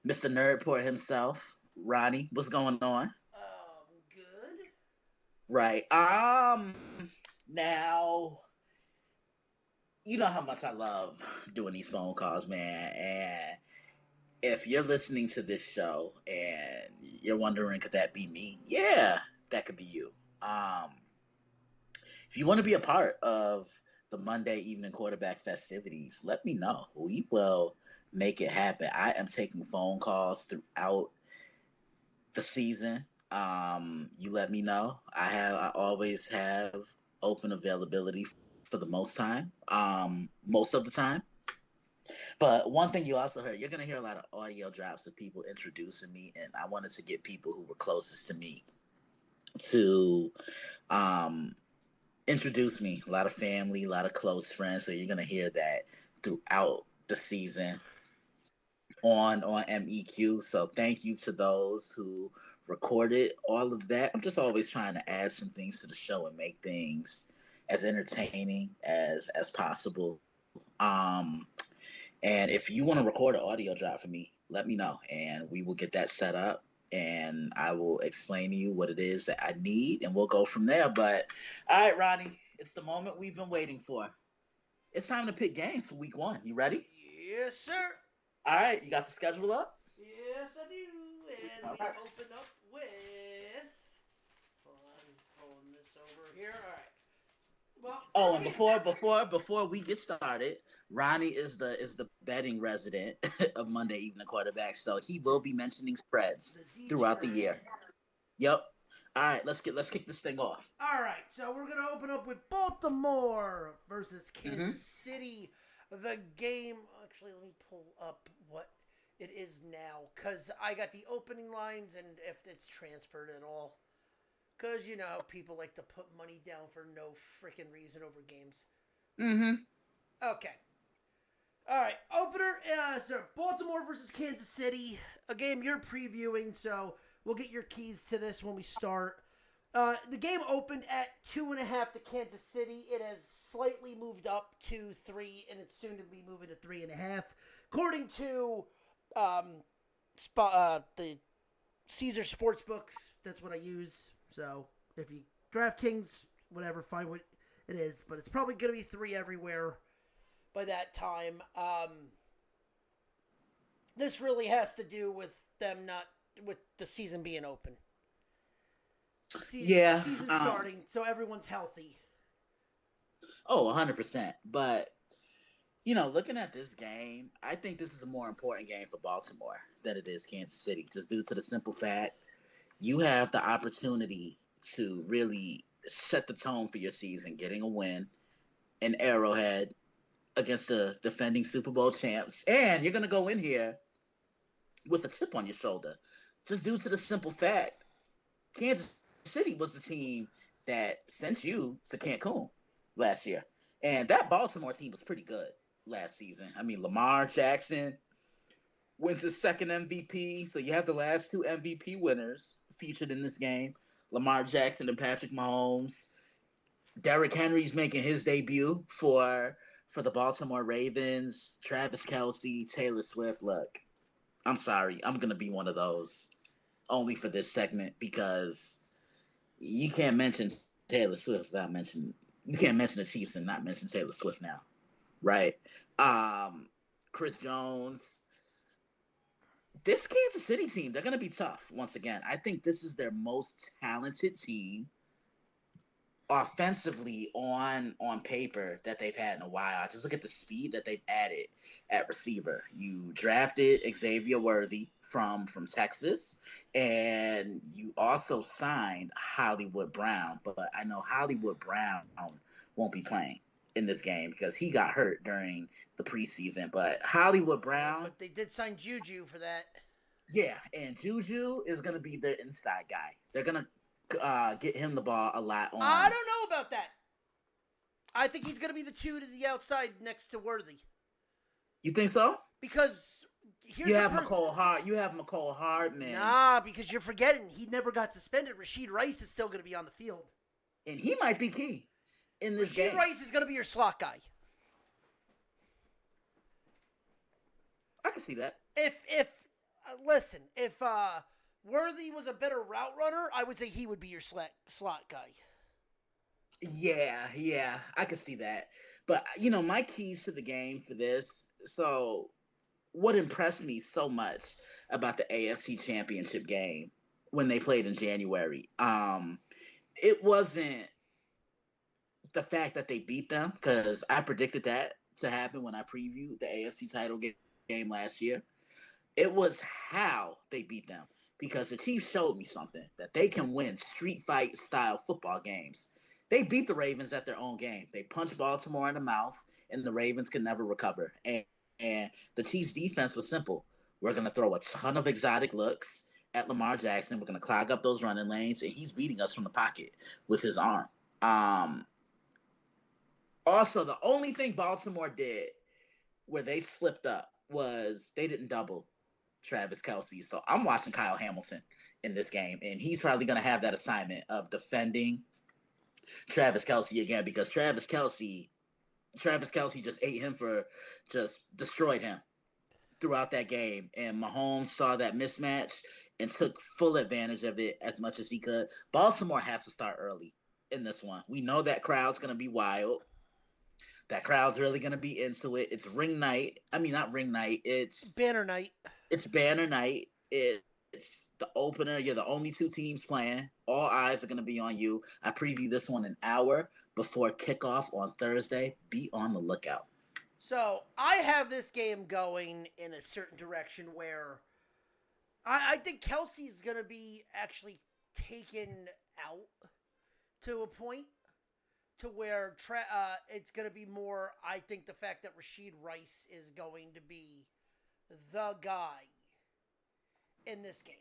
Mr. Nerdport himself, Ronnie. What's going on? Good. Right. Now you know how much I love doing these phone calls, man. And if you're listening to this show and you're wondering, could that be me? Yeah, that could be you. Um, if you want to be a part of the Monday evening quarterback festivities, let me know. We will make it happen. I am taking phone calls throughout the season. You let me know. I always have open availability for the most of the time. But one thing you also heard, you're gonna hear a lot of audio drops of people introducing me, and I wanted to get people who were closest to me to um, introduce me. A lot of family, a lot of close friends. So you're gonna hear that throughout the season on MEQ. So thank you to those who recorded all of that. I'm just always trying to add some things to the show and make things as entertaining as possible. Um, and if you want to record an audio drop for me, let me know and we will get that set up and I will explain to you what it is that I need and we'll go from there. But all right, Ronnie, it's the moment we've been waiting for. It's time to pick games for week one. You ready? Yes, sir. All right, you got the schedule up? Yes, I do. And All we right. open up with. Hold on, pulling this over here. All right. Well, Oh, first and game. before we get started, Ronnie is the betting resident of Monday Evening Quarterback, so he The, will be mentioning spreads the throughout the degenerate. year. Yep. All right, let's kick this thing off. All right, so we're gonna open up with Baltimore versus Mm-hmm. Kansas City. The game. Actually, let me pull up what it is now because I got the opening lines and if it's transferred at all. Because you know people like to put money down for no freaking reason over games. Mm-hmm. Okay. All right, opener. So Baltimore versus Kansas City, a game you're previewing. So we'll get your keys to this when we start. The game opened at 2.5 to Kansas City. It has slightly moved up to 3, and it's soon to be moving to 3.5, according to um, the Caesar Sportsbooks. That's what I use. So if you DraftKings, whatever, find what it is, but it's probably going to be 3 everywhere by that time. This really has to do with them not with the season being open. Yeah. Season starting, so everyone's healthy. Oh, 100%. But looking at this game, I think this is a more important game for Baltimore than it is Kansas City, just due to the simple fact you have the opportunity to really set the tone for your season, getting a win in Arrowhead against the defending Super Bowl champs. And you're going to go in here with a chip on your shoulder, just due to the simple fact Kansas City was the team that sent you to Cancun last year. And that Baltimore team was pretty good last season. I mean, Lamar Jackson wins his second MVP. So you have the last two MVP winners featured in this game, Lamar Jackson and Patrick Mahomes. Derrick Henry's making his debut for the Baltimore Ravens. Travis Kelce, Taylor Swift. Look, I'm sorry. I'm going to be one of those only for this segment because you can't mention Taylor Swift without mentioning – you can't mention the Chiefs and not mention Taylor Swift now, right? Chris Jones. This Kansas City team, they're going to be tough once again. I think this is their most talented team offensively on paper that they've had in a while. Just look at the speed that they've added at receiver. You drafted Xavier Worthy from Texas, and you also signed Hollywood Brown. But I know Hollywood Brown won't be playing in this game because he got hurt during the preseason. But Hollywood Brown... But they did sign Juju for that. Yeah, and Juju is going to be their inside guy. They're going to get him the ball a lot on. I don't know about that. I think he's going to be the 2 to the outside next to Worthy. You think so? Because you have McCole Hart. You have McCole Hardman. Nah, because you're forgetting he never got suspended. Rashid Rice is still going to be on the field, and he might be key in this game. Rashid Rice is going to be your slot guy. I can see that. If Worthy was a better route runner, I would say he would be your slot guy. Yeah, I can see that. But, my keys to the game for this, so what impressed me so much about the AFC Championship game when they played in January, it wasn't the fact that they beat them, because I predicted that to happen when I previewed the AFC title game last year. It was how they beat them. Because the Chiefs showed me something, that they can win street fight style football games. They beat the Ravens at their own game. They punched Baltimore in the mouth, and the Ravens could never recover. And the Chiefs' defense was simple. We're going to throw a ton of exotic looks at Lamar Jackson. We're going to clog up those running lanes, and he's beating us from the pocket with his arm. Also, the only thing Baltimore did where they slipped up was they didn't double Travis Kelce. So I'm watching Kyle Hamilton in this game, and he's probably going to have that assignment of defending Travis Kelce again, because Travis Kelce just destroyed him throughout that game, and Mahomes saw that mismatch and took full advantage of it as much as he could. Baltimore has to start early in this one. We know that crowd's going to be wild. That crowd's really going to be into it. It's ring night. I mean, not ring night. It's banner night. It's banner night. It's the opener. You're the only two teams playing. All eyes are going to be on you. I preview this one an hour before kickoff on Thursday. Be on the lookout. So I have this game going in a certain direction where I think Kelce is going to be actually taken out to a point to where it's going to be more, I think, the fact that Rashid Rice is going to be the guy in this game.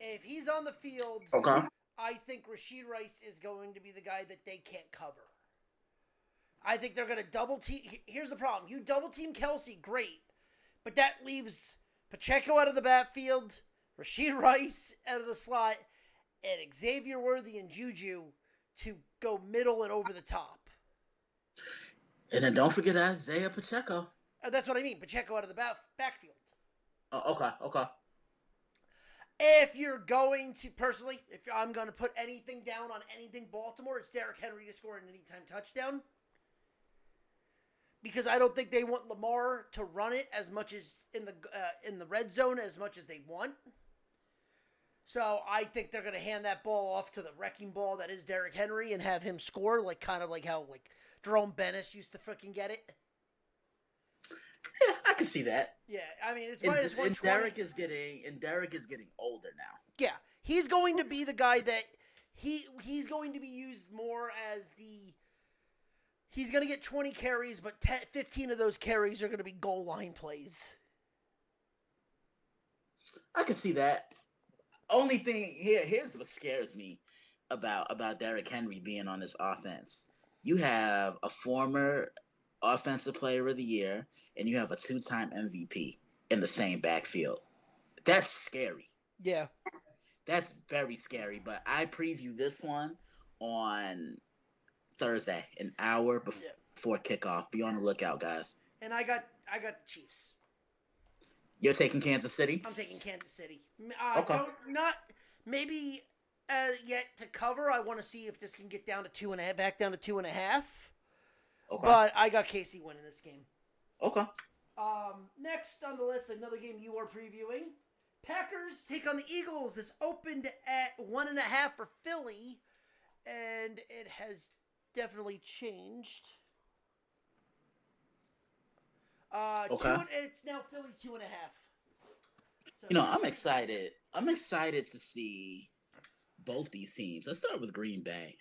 If he's on the field, okay, I think Rashid Rice is going to be the guy that they can't cover. I think they're going to double team. Here's the problem. You double team Kelce, great. But that leaves Pacheco out of the backfield, Rashid Rice out of the slot, and Xavier Worthy and Juju to go middle and over the top. And then don't forget Isaiah Pacheco. That's what I mean. Pacheco out of the backfield. Oh, okay. If you're going to, personally, if I'm going to put anything down on anything Baltimore, it's Derrick Henry to score an anytime touchdown. Because I don't think they want Lamar to run it as much as in the red zone as much as they want. So I think they're going to hand that ball off to the wrecking ball that is Derrick Henry and have him score, kind of like how Jerome Bettis used to freaking get it. Yeah, I can see that. Yeah, I mean, it's minus 120. And Derrick is getting older now. Yeah, he's going to be the guy that he's going to be used more as the. He's going to get 20 carries, but 15 of those carries are going to be goal line plays. I can see that. Only thing here's what scares me about Derrick Henry being on this offense. You have a former offensive player of the year and you have a two-time MVP in the same backfield. That's scary. Yeah. That's very scary, but I preview this one on Thursday, an hour before kickoff. Be on the lookout, guys. And I got the Chiefs. You're taking Kansas City? I'm taking Kansas City. Okay. Not maybe yet to cover. I want to see if this can get down to 2.5, back down to 2.5. Okay. But I got KC winning this game. Okay. Next on the list, another game you are previewing. Packers take on the Eagles. This opened at 1.5 for Philly, and it has definitely changed. Okay. It's now Philly 2.5. So, I'm excited. I'm excited to see both these teams. Let's start with Green Bay.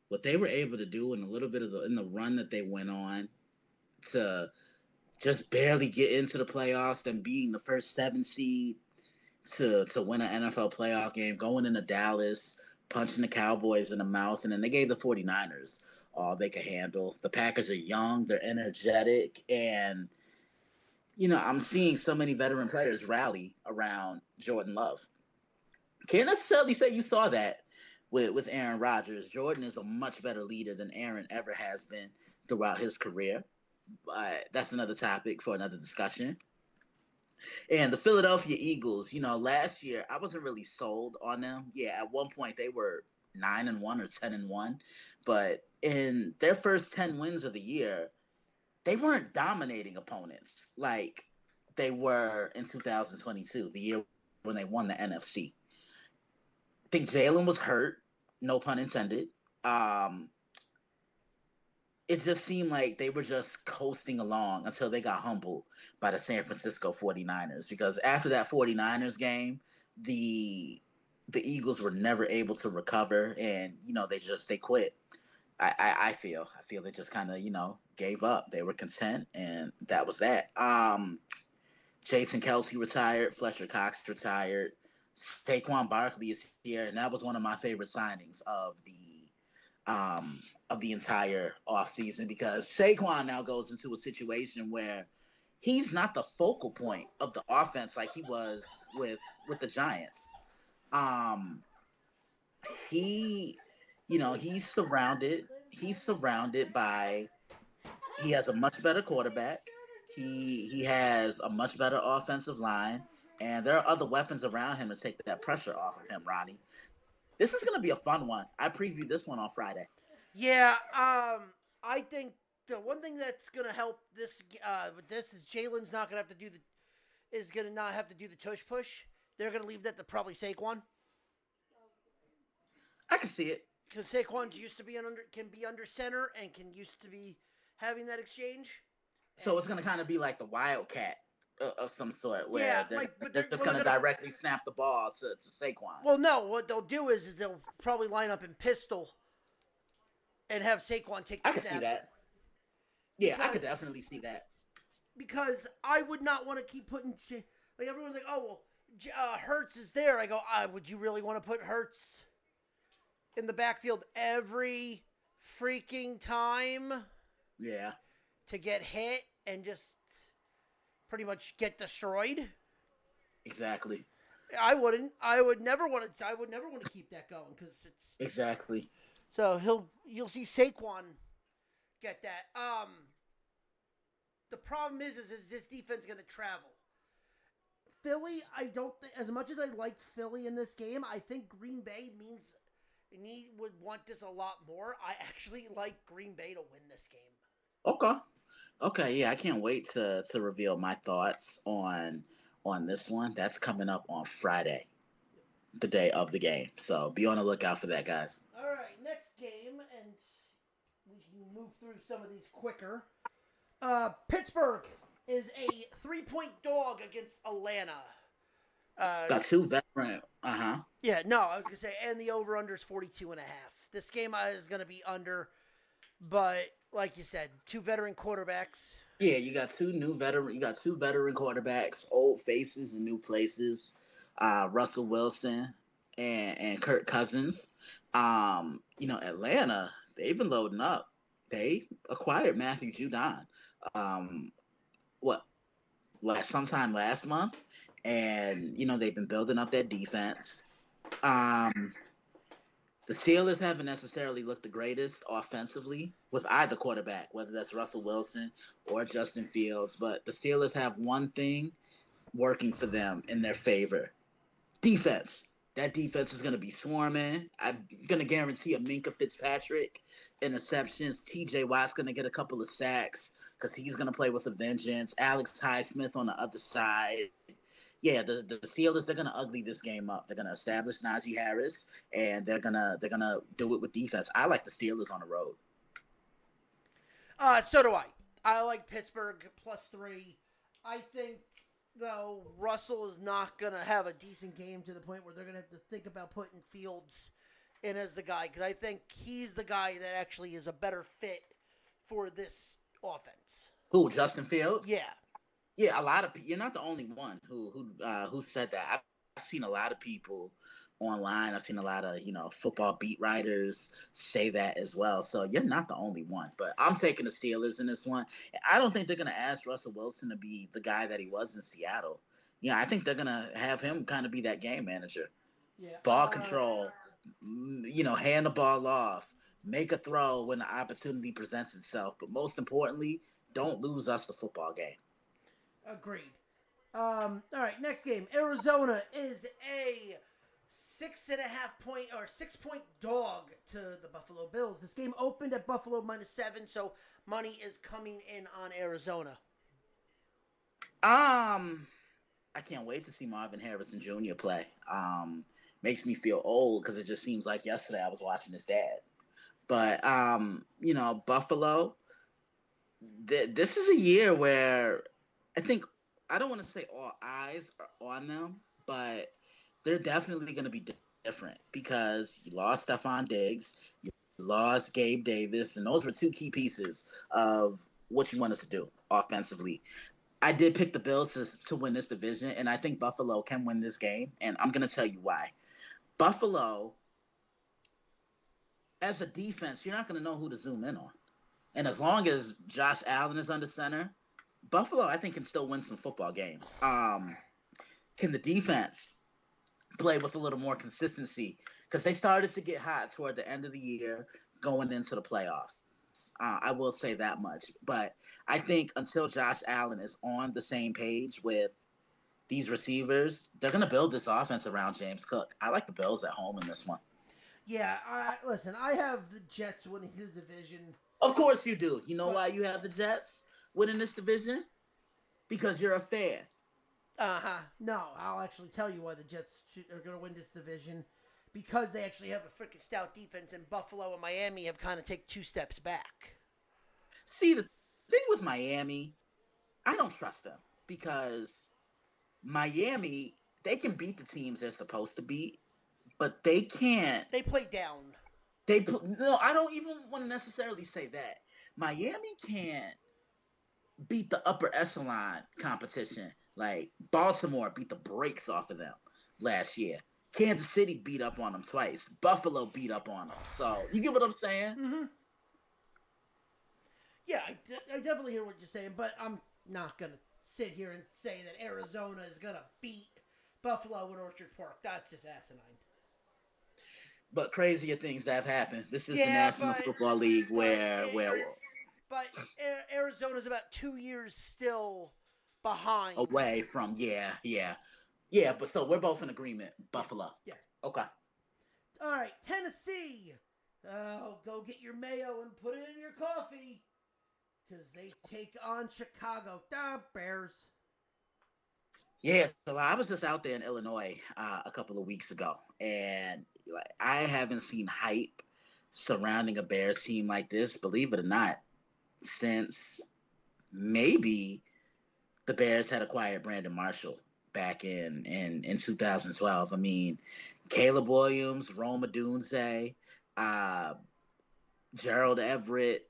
What they were able to do in a little bit of in the run that they went on to just barely get into the playoffs, then being the first 7 seed to win an NFL playoff game, going into Dallas, punching the Cowboys in the mouth, and then they gave the 49ers all they could handle. The Packers are young, they're energetic, and I'm seeing so many veteran players rally around Jordan Love. Can't necessarily say you saw that with Aaron Rodgers. Jordan is a much better leader than Aaron ever has been throughout his career. But that's another topic for another discussion. And the Philadelphia Eagles, last year I wasn't really sold on them. Yeah, at one point they were 9-1 or 10-1, but in their first 10 wins of the year, they weren't dominating opponents like they were in 2022, the year when they won the NFC. I think Jalen was hurt, no pun intended. It just seemed like they were just coasting along until they got humbled by the San Francisco 49ers. Because after that 49ers game, the Eagles were never able to recover, and they quit. I feel they just kind of gave up. They were content, and that was that. Jason Kelce retired, Fletcher Cox retired, Saquon Barkley is here, and that was one of my favorite signings of the entire offseason, because Saquon now goes into a situation where he's not the focal point of the offense like he was with the Giants. He's surrounded by, he has a much better quarterback. He has a much better offensive line, and there are other weapons around him to take that pressure off of him, Ronnie. This is going to be a fun one. I previewed this one on Friday. Yeah, I think the one thing that's going to help this with this is Jalen's not going to have to do the tush push. They're going to leave that to probably Saquon. I can see it. Because Saquon can be under center and can used to be having that exchange. So it's going to kind of be like the Wildcat of some sort, where they're just going to directly snap the ball to Saquon. Well, no. What they'll do is they'll probably line up in pistol and have Saquon take the snap. I can see that. Yeah, I could definitely see that. Because I would not want to keep putting... Like, everyone's like, oh, well, Hurts is there. I go, would you really want to put Hurts in the backfield every freaking time? Yeah. To get hit and just pretty much get destroyed? Exactly. I wouldn't. I would never want to keep that going, because it's... Exactly. So you'll see Saquon get that. The problem is this defense going to travel. Philly, I don't think, as much as I like Philly in this game, I think Green Bay would want this a lot more. I actually like Green Bay to win this game. Okay, yeah, I can't wait to reveal my thoughts on this one. That's coming up on Friday, the day of the game. So be on the lookout for that, guys. All right, next game, and we can move through some of these quicker. Pittsburgh is a 3-point dog against Atlanta. Got two veteran. Yeah, no, I was gonna say, and the over under is 42.5. This game is gonna be under, but like you said, two veteran quarterbacks. Yeah, you got two new veteran. You got two veteran quarterbacks, old faces in new places. Russell Wilson and Kirk Cousins. Atlanta, they've been loading up. They acquired Matthew Judon. Um, what sometime last month, and they've been building up that defense. Um, the Steelers haven't necessarily looked the greatest offensively with either quarterback, whether that's Russell Wilson or Justin Fields. But the Steelers have one thing working for them in their favor: defense. That defense is going to be swarming. I'm going to guarantee a Minka Fitzpatrick interceptions. TJ Watt's going to get a couple of sacks because he's going to play with a vengeance. Alex Highsmith on the other side. Yeah, the Steelers, they're gonna ugly this game up. They're gonna establish Najee Harris, and they're gonna do it with defense. I like the Steelers on the road. So do I. I like Pittsburgh +3. I think though Russell is not gonna have a decent game to the point where they're gonna have to think about putting Fields in as the guy, because I think he's the guy that actually is a better fit for this offense. Who, Justin Fields? Yeah. Yeah, a lot of you're not the only one who said that. I've seen a lot of people online. I've seen a lot of football beat writers say that as well. So you're not the only one. But I'm taking the Steelers in this one. I don't think they're gonna ask Russell Wilson to be the guy that he was in Seattle. Yeah, I think they're gonna have him kind of be that game manager. Yeah. Ball control. Hand the ball off. Make a throw when the opportunity presents itself. But most importantly, don't lose us the football game. Agreed. All right, next game. Arizona is a 6.5 dog to the Buffalo Bills. This game opened at Buffalo -7, so money is coming in on Arizona. I can't wait to see Marvin Harrison Jr. play. Makes me feel old because it just seems like yesterday I was watching his dad. But Buffalo. This is a year where I think, I don't want to say all eyes are on them, but they're definitely going to be different because you lost Stephon Diggs, you lost Gabe Davis, and those were two key pieces of what you want us to do offensively. I did pick the Bills to win this division, and I think Buffalo can win this game, and I'm going to tell you why. Buffalo, as a defense, you're not going to know who to zoom in on. And as long as Josh Allen is under center, Buffalo, I think, can still win some football games. Can the defense play with a little more consistency? Because they started to get hot toward the end of the year going into the playoffs. I will say that much. But I think until Josh Allen is on the same page with these receivers, they're going to build this offense around James Cook. I like the Bills at home in this one. Yeah, listen, I have the Jets winning the division. Of course you do. You know why you have the Jets winning this division? Because you're a fan. No, I'll actually tell you why the Jets are going to win this division. Because they actually have a freaking stout defense, and Buffalo and Miami have kind of taken 2 steps back. See, the thing with Miami, I don't trust them. Because Miami, they can beat the teams they're supposed to beat, but they can't. They play down. No, I don't even want to necessarily say that. Miami can't beat the upper echelon competition. Like Baltimore beat the brakes off of them last year. Kansas City beat up on them twice. Buffalo beat up on them. So you get what I'm saying? Mm-hmm. Yeah, I definitely hear what you're saying, but I'm not gonna sit here and say that Arizona is gonna beat Buffalo in Orchard Park. That's just asinine. But crazier things that have happened. This is the National Football League where but Arizona's about 2 years still behind. Away from, yeah. But so we're both in agreement. Buffalo. Yeah. Okay. All right, Tennessee. Go get your mayo and put it in your coffee, because they take on Chicago. Bears. Yeah, so I was just out there in Illinois a couple of weeks ago, and I haven't seen hype surrounding a Bears team like this, believe it or not, since maybe the Bears had acquired Brandon Marshall back in 2012. I mean, Caleb Williams, Rome Odunze, uh, Gerald Everett,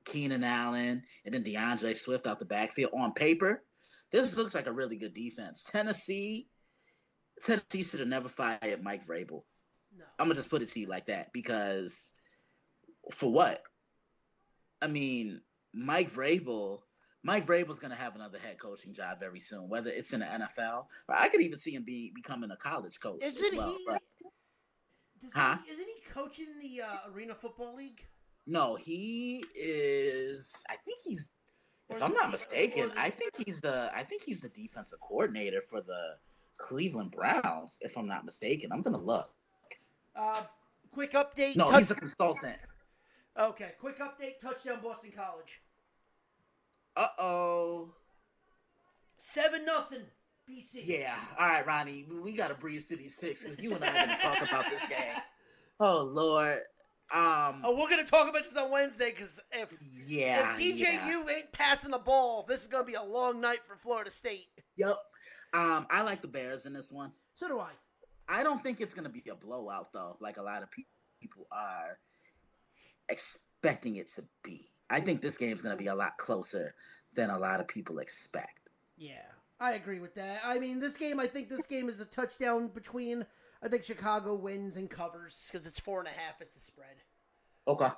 Keenan Allen, and then DeAndre Swift out the backfield. On paper, this looks like a really good defense. Tennessee should have never fired Mike Vrabel. No. I'm gonna just put it to you like that, because for what? I mean, Mike Vrabel's gonna have another head coaching job very soon, whether it's in the NFL or I could even see him becoming a college coach as well. Isn't he coaching the Arena Football League? No, he is. I think he's. If I'm not mistaken, I think he's the defensive coordinator for the Cleveland Browns. If I'm not mistaken, I'm gonna look. Quick update. No, he's a consultant. Okay, quick update. Touchdown, Boston College. 7-0. 7-0. BC. Yeah. All right, Ronnie. We got to breeze through these picks because you and I are going to talk about this game. Oh, Lord. We're going to talk about this on Wednesday because if DJU ain't passing the ball, this is going to be a long night for Florida State. Yep. I like the Bears in this one. So do I. I don't think it's going to be a blowout, though, like a lot of people are expecting it to be. I think this game's going to be a lot closer than a lot of people expect. Yeah. I agree with that. I mean, I think this game is a touchdown between. I think Chicago wins and covers because it's 4.5 is the spread. Okay.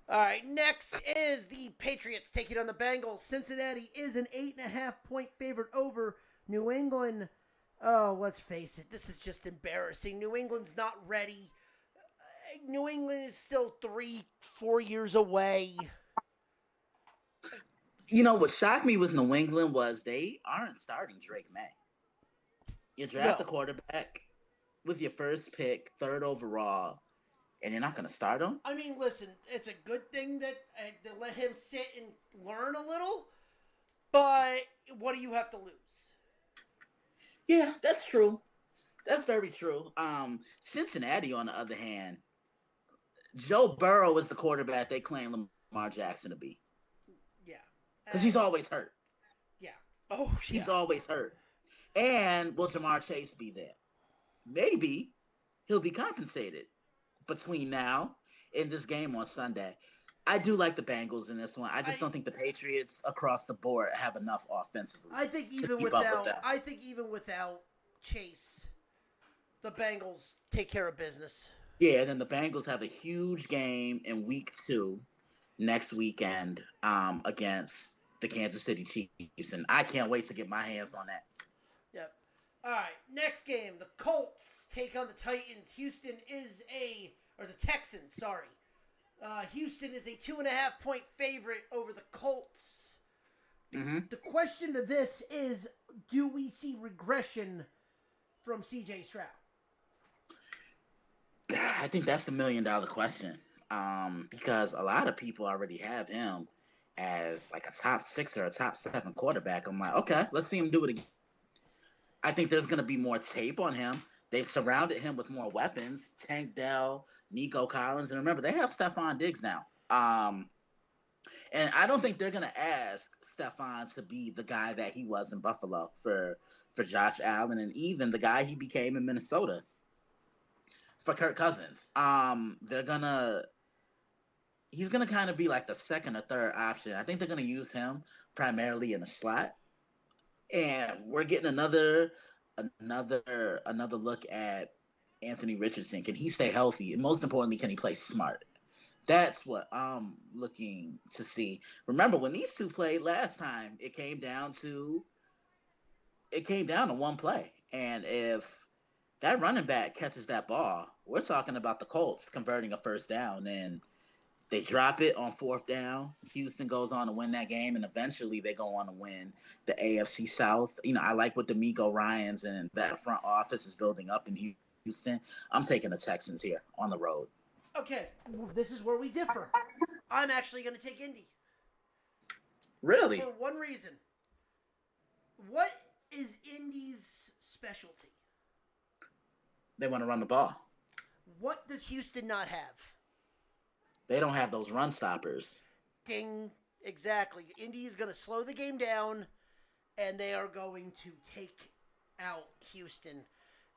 All right. Next is the Patriots taking on the Bengals. Cincinnati is an 8.5-point favorite over New England. Oh, let's face it. This is just embarrassing. New England's not ready. New England is still 3-4 years away. You know, what shocked me with New England was they aren't starting Drake May. You draft the quarterback with your first pick, 3rd overall, and you're not going to start him? I mean, listen, it's a good thing that they let him sit and learn a little, but what do you have to lose? Yeah, that's true. That's very true. Cincinnati, on the other hand, Joe Burrow is the quarterback they claim Lamar Jackson to be. Yeah. Because he's always hurt. Yeah. Oh, yeah. He's always hurt. And will Jamar Chase be there? Maybe he'll be compensated between now and this game on Sunday. I do like the Bengals in this one. I just don't think the Patriots across the board have enough offensively. I think even without Chase, the Bengals take care of business. Yeah, and then the Bengals have a huge game in week 2 next weekend against the Kansas City Chiefs, and I can't wait to get my hands on that. Yep. All right, next game, the Colts take on the Titans. The Texans, sorry. Houston is a 2.5-point favorite over the Colts. Mm-hmm. The question to this is, do we see regression from C.J. Stroud? I think that's the $1 million question. Because a lot of people already have him as like a top 6 or a top 7 quarterback. I'm like, okay, let's see him do it again. I think there's going to be more tape on him. They've surrounded him with more weapons. Tank Dell, Nico Collins. And remember, they have Stephon Diggs now. And I don't think they're going to ask Stephon to be the guy that he was in Buffalo for Josh Allen and even the guy he became in Minnesota for Kirk Cousins. He's going to kind of be like the second or third option. I think they're going to use him primarily in the slot. And we're getting another look at Anthony Richardson. Can he stay healthy? And most importantly, can he play smart? That's what I'm looking to see. Remember, when these two played last time, it came down to one play. And if that running back catches that ball, we're talking about the Colts converting a first down, and they drop it on 4th down. Houston goes on to win that game, and eventually they go on to win the AFC South. You know, I like what D'Amico Ryans and that front office is building up in Houston. I'm taking the Texans here on the road. Okay, this is where we differ. I'm actually going to take Indy. Really? For one reason. What is Indy's specialty? They want to run the ball. What does Houston not have? They don't have those run stoppers. Ding. Exactly. Indy is going to slow the game down, and they are going to take out Houston.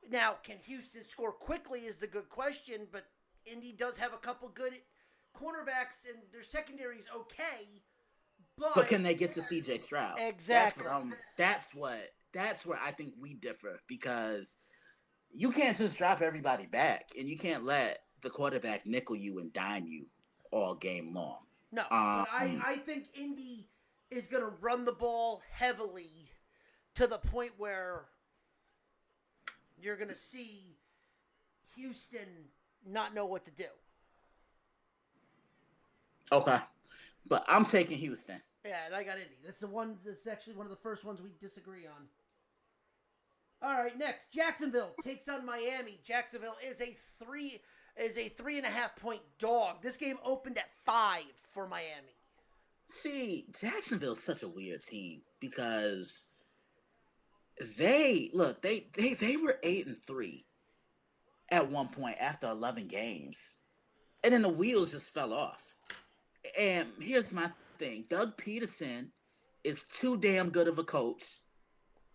Now, can Houston score quickly is the good question, but Indy does have a couple good cornerbacks, and their secondary is okay. But can they get to C.J. Stroud? Exactly. That's where I think we differ, because you can't just drop everybody back, and you can't let the quarterback nickel you and dime you all game long. No, but I think Indy is going to run the ball heavily to the point where you're going to see Houston not know what to do. Okay. But I'm taking Houston. Yeah, and I got Indy. That's actually one of the first ones we disagree on. All right, next, Jacksonville takes on Miami. Jacksonville is a 3.5 point dog. This game opened at 5 for Miami. See, Jacksonville's such a weird team because they were 8-3 at one point after 11 games, and then the wheels just fell off. And here's my thing: Doug Peterson is too damn good of a coach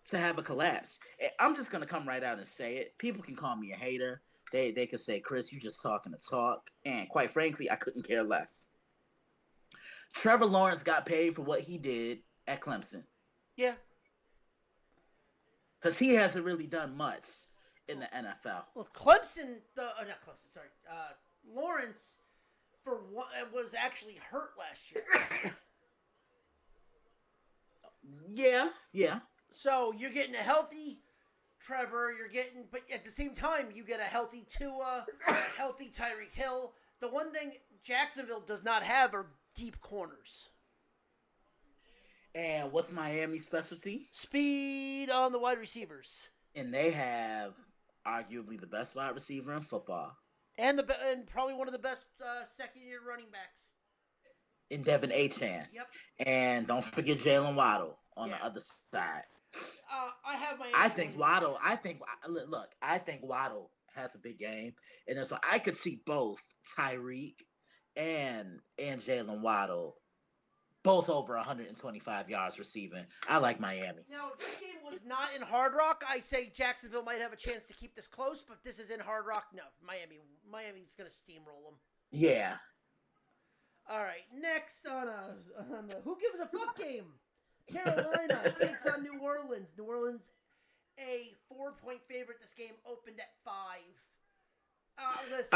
to have a collapse. And I'm just gonna come right out and say it. People can call me a hater. They could say, Chris, you just talking to talk. And quite frankly, I couldn't care less. Trevor Lawrence got paid for what he did at Clemson. Yeah. Because he hasn't really done much in the NFL. Well, Lawrence was actually hurt last year. Yeah. So you're getting a healthy Trevor, but at the same time, you get a healthy Tua, healthy Tyreek Hill. The one thing Jacksonville does not have are deep corners. And what's Miami's specialty? Speed on the wide receivers. And they have arguably the best wide receiver in football. And probably one of the best second-year running backs. In Devin Achane. Yep. And don't forget Jalen Waddle on the other side. I think Waddle has a big game. And so I could see both Tyreek and Jalen Waddle both over 125 yards receiving. I like Miami. Now, if this game was not in Hard Rock, I say Jacksonville might have a chance to keep this close, but this is in Hard Rock. No, Miami's going to steamroll them. Yeah. All right, next on the Who Gives a Fuck game. Carolina takes on New Orleans. New Orleans, a 4-point favorite. This game opened at 5. Listen,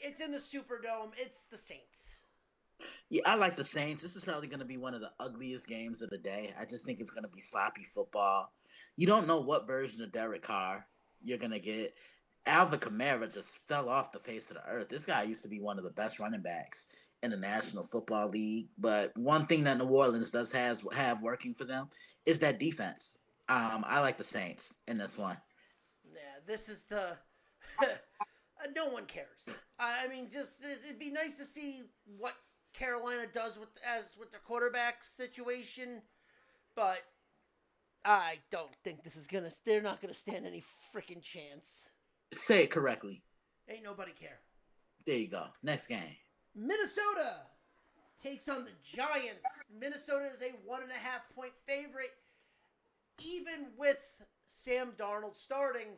it's in the Superdome. It's the Saints. Yeah, I like the Saints. This is probably going to be one of the ugliest games of the day. I just think it's going to be sloppy football. You don't know what version of Derek Carr you're going to get. Alvin Kamara just fell off the face of the earth. This guy used to be one of the best running backs in the National Football League. But one thing that New Orleans does have working for them is that defense. I like the Saints in this one. Yeah, this is the... no one cares. I mean, it'd be nice to see what Carolina does with their quarterback situation, but I don't think they're not gonna stand any freaking chance. Say it correctly. Ain't nobody care. There you go. Next game. Minnesota takes on the Giants. Minnesota is a 1.5 point favorite. Even with Sam Darnold starting,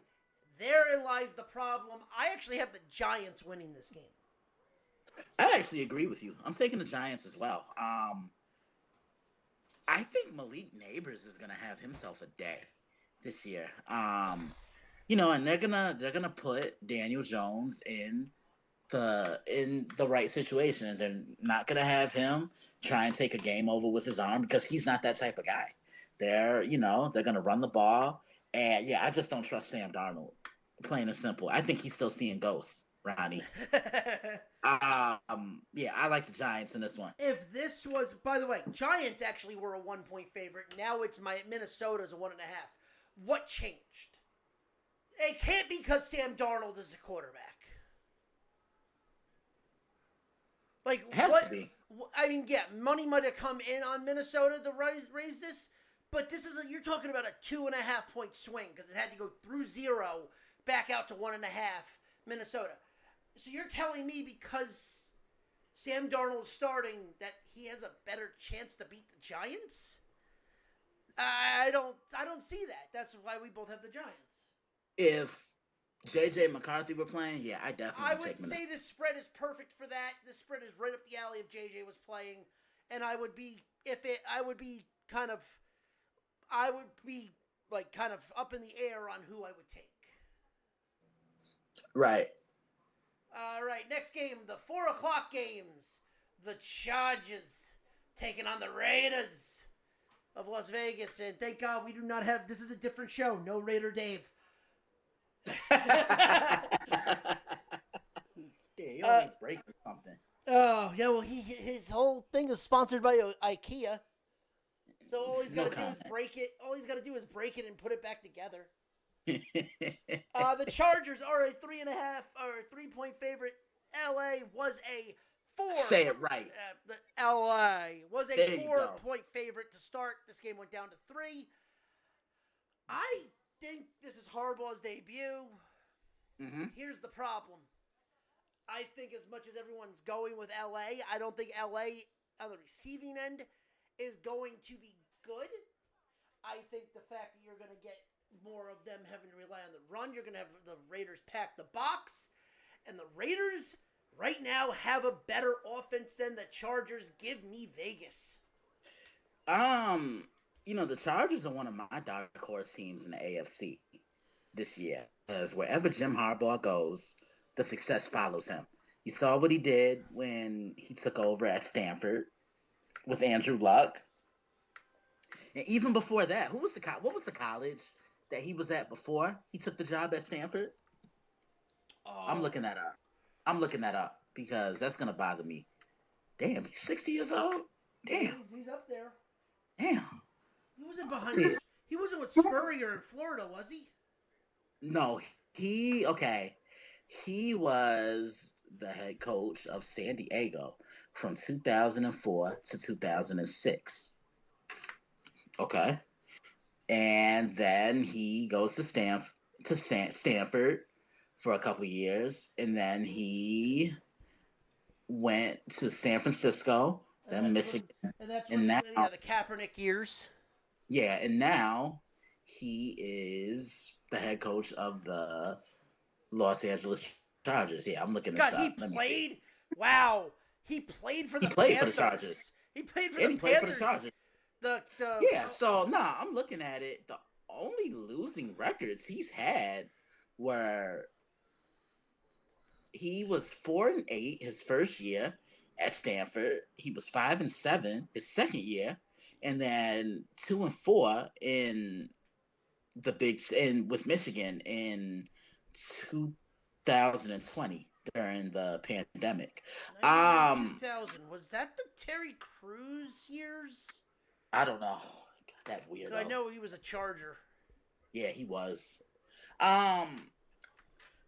therein lies the problem. I actually have the Giants winning this game. I actually agree with you. I'm taking the Giants as well. I think Malik Neighbors is gonna have himself a day this year. And they're gonna put Daniel Jones in the right situation. They're not gonna have him try and take a game over with his arm because he's not that type of guy. They're gonna run the ball, and I just don't trust Sam Darnold. Plain and simple. I think he's still seeing ghosts, Ronnie. I like the Giants in this one. If this was, by the way, Giants actually were a 1-point favorite. Now it's Minnesota's a 1.5. What changed? It can't be because Sam Darnold is the quarterback. Like, it has to be. I mean, money might have come in on Minnesota to raise this, but you're talking about a 2.5 point swing because it had to go through 0 back out to 1.5 Minnesota. So you're telling me because Sam Darnold's starting that he has a better chance to beat the Giants? I don't see that. That's why we both have the Giants. If J.J. McCarthy were playing, yeah, I definitely I would would take Minnesota. say this spread is perfect for that. This spread is right up the alley if JJ was playing, and I would be kind of up in the air on who I would take. Right. All right, next game, the 4:00 games. The Chargers taking on the Raiders of Las Vegas, and thank God we do not have. This is a different show. No Raider Dave. Yeah, he always breaking something. Oh yeah, well his whole thing is sponsored by IKEA. So all he's got to do is break it. All he's got to do is break it and put it back together. The Chargers are a 3.5 or 3-point favorite. LA was a 4. Say it right. The LA was a 4-point favorite to start. This game went down to 3. I think this is Harbaugh's debut. Mm-hmm. Here's the problem. I think as much as everyone's going with LA, I don't think LA on the receiving end is going to be good. I think the fact that you're going to get more of them having to rely on the run, you're going to have the Raiders pack the box, and the Raiders right now have a better offense than the Chargers. Give me Vegas. The Chargers are one of my dark horse teams in the AFC this year, because wherever Jim Harbaugh goes, the success follows him. You saw what he did when he took over at Stanford with Andrew Luck. And even before that, what was the college that he was at before he took the job at Stanford? I'm looking that up because that's going to bother me. Damn, he's 60 years old? Damn. He's up there. Damn. He wasn't behind. He wasn't with Spurrier in Florida, was he? No, he was the head coach of San Diego from 2004 to 2006. Okay. And then he goes to Stanford for a couple years, and then he went to San Francisco, then Michigan, and now the Kaepernick years. Yeah, and now he is the head coach of the Los Angeles Chargers. Yeah, I'm looking this up. He played. Wow, he played for the Panthers. Played for the Chargers. He played for the Panthers. Played for the Chargers. So I'm looking at it. The only losing records he's had were he was 4-8 his first year at Stanford. He was 5-7 his second year, and then 2-4 in the with Michigan in 2020 during the pandemic. 2000 was that the Terry Crews years? I don't know. That weird. I know he was a Charger. Yeah, he was.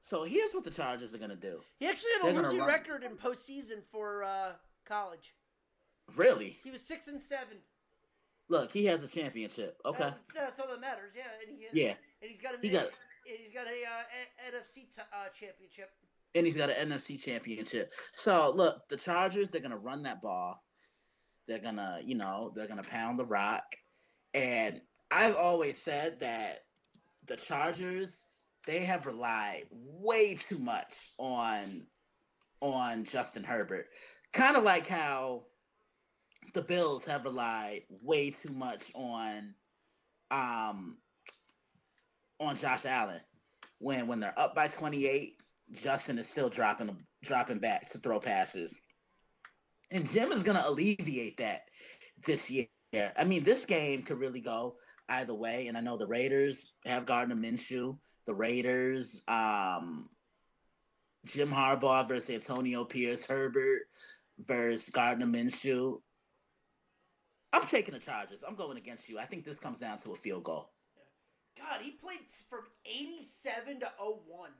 So here's what the Chargers are gonna do. He actually had a losing record in postseason for college. Really? He was 6-7. Look, he has a championship. Okay. That's all that matters. Yeah, and he's got a NFC championship. And he's got an NFC championship. So look, the Chargers, they're gonna run that ball. They're gonna, pound the rock. And I've always said that the Chargers, they have relied way too much on Justin Herbert. Kind of like how the Bills have relied way too much on Josh Allen. When they're up by 28, Justin is still dropping back to throw passes. And Jim is going to alleviate that this year. I mean, this game could really go either way. And I know the Raiders have Gardner Minshew. The Raiders, Jim Harbaugh versus Antonio Pierce, Herbert versus Gardner Minshew. I'm taking the Chargers. I'm going against you. I think this comes down to a field goal. God, he played from 87 to 01.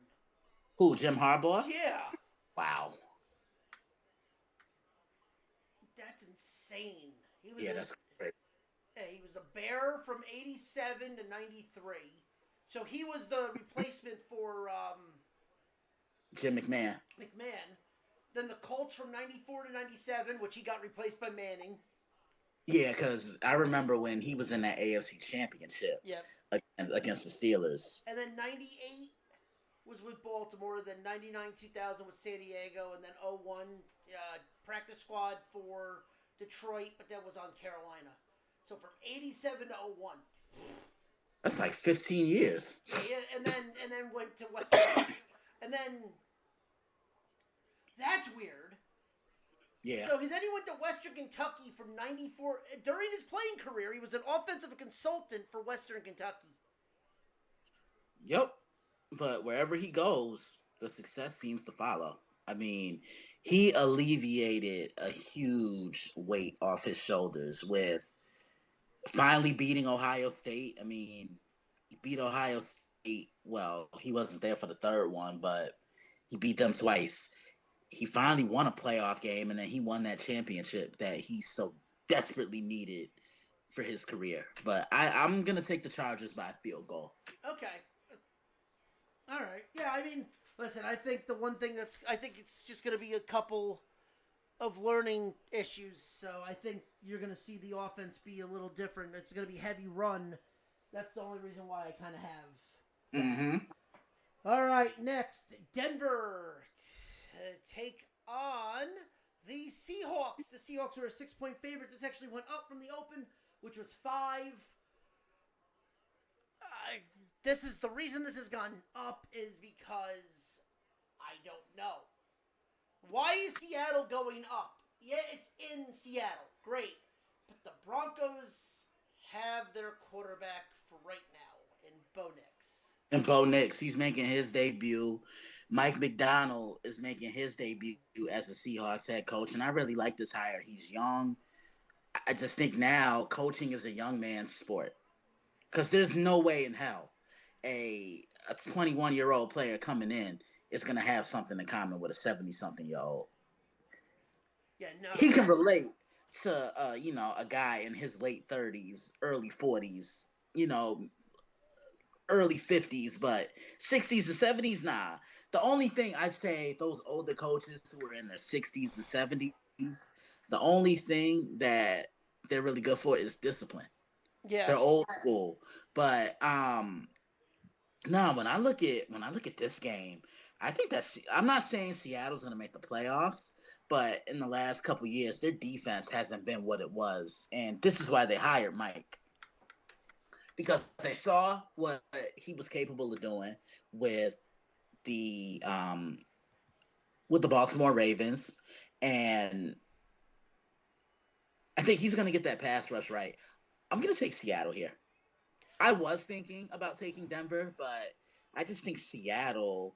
Who, Jim Harbaugh? Yeah. Wow. That's insane. That's great. Yeah, he was a Bear from 87 to 93. So he was the replacement for Jim McMahon. Then the Colts from 94 to 97, which he got replaced by Manning. Yeah, because I remember when he was in that AFC Championship Yep. against the Steelers. And then 98 was with Baltimore, then 99 2000 with San Diego, and then 01 practice squad for Detroit, but that was on Carolina. So from 87 to 01. That's like 15 years. Yeah, and then went to Western. And then that's weird. Yeah. So then he went to Western Kentucky from 94. During his playing career, he was an offensive consultant for Western Kentucky. Yep. But wherever he goes, the success seems to follow. I mean, he alleviated a huge weight off his shoulders with finally beating Ohio State. I mean, he beat Ohio State. Well, he wasn't there for the third one, but he beat them twice. He finally won a playoff game, and then he won that championship that he so desperately needed for his career. But I'm going to take the Chargers by field goal. Okay. All right. Yeah, I mean, listen, I think the one thing I think it's just going to be a couple of learning issues. So I think you're going to see the offense be a little different. It's going to be heavy run. That's the only reason why I kind of have. Mm-hmm. All right, next, Denver take on the Seahawks. The Seahawks are a 6-point favorite. This actually went up from the open, which was 5. This is the reason this has gone up is because I don't know. Why is Seattle going up? Yeah, it's in Seattle. Great. But the Broncos have their quarterback for right now in Bo Nix. And Bo Nix, he's making his debut. Mike McDonald is making his debut as a Seahawks head coach. And I really like this hire. He's young. I just think now coaching is a young man's sport. Because there's no way in hell a 21-year-old player coming in is going to have something in common with a 70-something-year-old. Yeah, no. He can relate to, a guy in his late 30s, early 40s, early 50s, but 60s and 70s, nah. The only thing I say, those older coaches who are in their 60s and 70s, the only thing that they're really good for is discipline. Yeah. They're old school. But when I look at this game, I think I'm not saying Seattle's gonna make the playoffs, but in the last couple of years, their defense hasn't been what it was. And this is why they hired Mike. Because they saw what he was capable of doing with the Baltimore Ravens, and I think he's going to get that pass rush right. I'm going to take Seattle here. I was thinking about taking Denver, but I just think Seattle's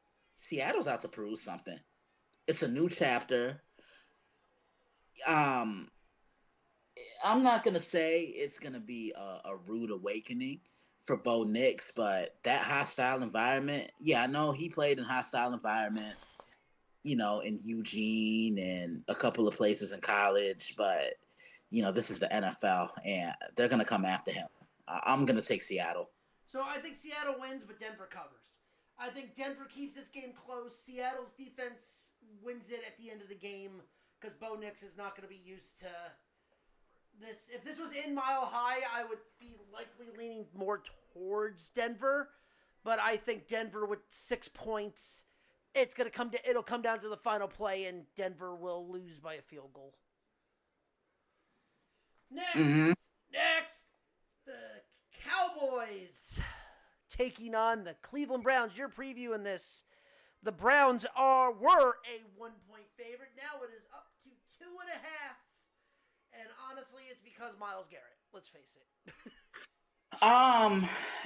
out to prove something. It's a new chapter. I'm not going to say it's going to be a rude awakening for Bo Nix, but that hostile environment, I know he played in hostile environments, in Eugene and a couple of places in college, but, this is the NFL, and they're going to come after him. I'm going to take Seattle. So I think Seattle wins, but Denver covers. I think Denver keeps this game close. Seattle's defense wins it at the end of the game because Bo Nix is not going to be used to this. If this was in Mile High, I would be likely leaning more towards Denver, but I think Denver with 6 points, it'll come down to the final play, and Denver will lose by a field goal. Next, the Cowboys taking on the Cleveland Browns. You're previewing this. The Browns were a 1-point favorite. Now it is up to 2.5. And honestly, it's because Myles Garrett. Let's face it.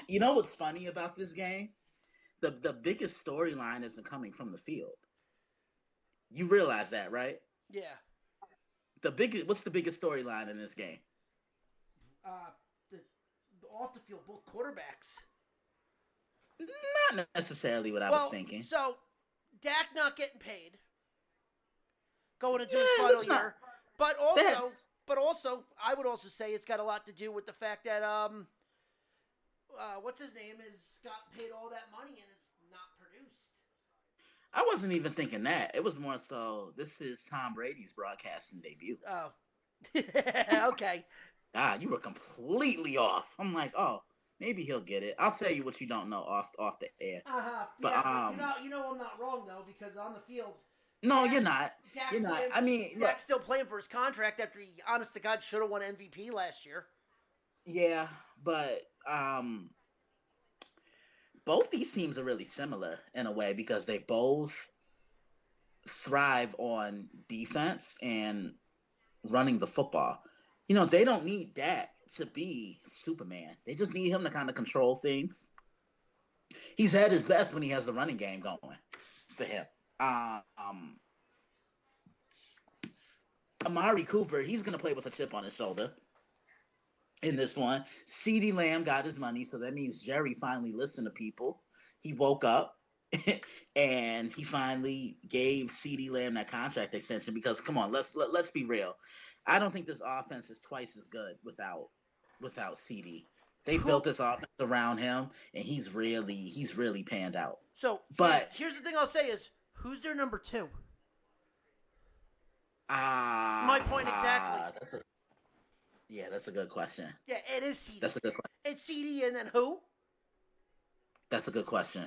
You know what's funny about this game? The biggest storyline isn't coming from the field. You realize that, right? Yeah. What's the biggest storyline in this game? Off the field, both quarterbacks. Not necessarily what I was thinking. So, Dak not getting paid, going into his final year, but also, I would also say it's got a lot to do with the fact that what's his name has got paid all that money and is not produced. I wasn't even thinking that. It was more so this is Tom Brady's broadcasting debut. Oh, okay. Ah, you were completely off. I'm like, oh, maybe he'll get it. I'll tell you what you don't know off the air. But Yeah, but you know I'm not wrong though because on the field, no, Dak you're not. You're Dak not. playing I mean, look, Dak's still playing for his contract after he, honest to God, should have won MVP last year. yeah, but both these teams are really similar in a way because they both thrive on defense and running the football. You know, they don't need Dak to be Superman. They just need him to kind of control things. He's at his best when he has the running game going for him. Um, Amari Cooper, he's going to play with a chip on his shoulder in this one. CeeDee Lamb got his money, so that means Jerry finally listened to people. He woke up and he finally gave CeeDee Lamb that contract extension because come on, let's be real. I don't think this offense is twice as good without CeeDee. They built Who? this offense around him, and he's really panned out. So But here's the thing I'll say is who's their number two? My point exactly. that's a that's a good question. Yeah, it is CD. That's a good question. It's CD, and then who? That's a good question.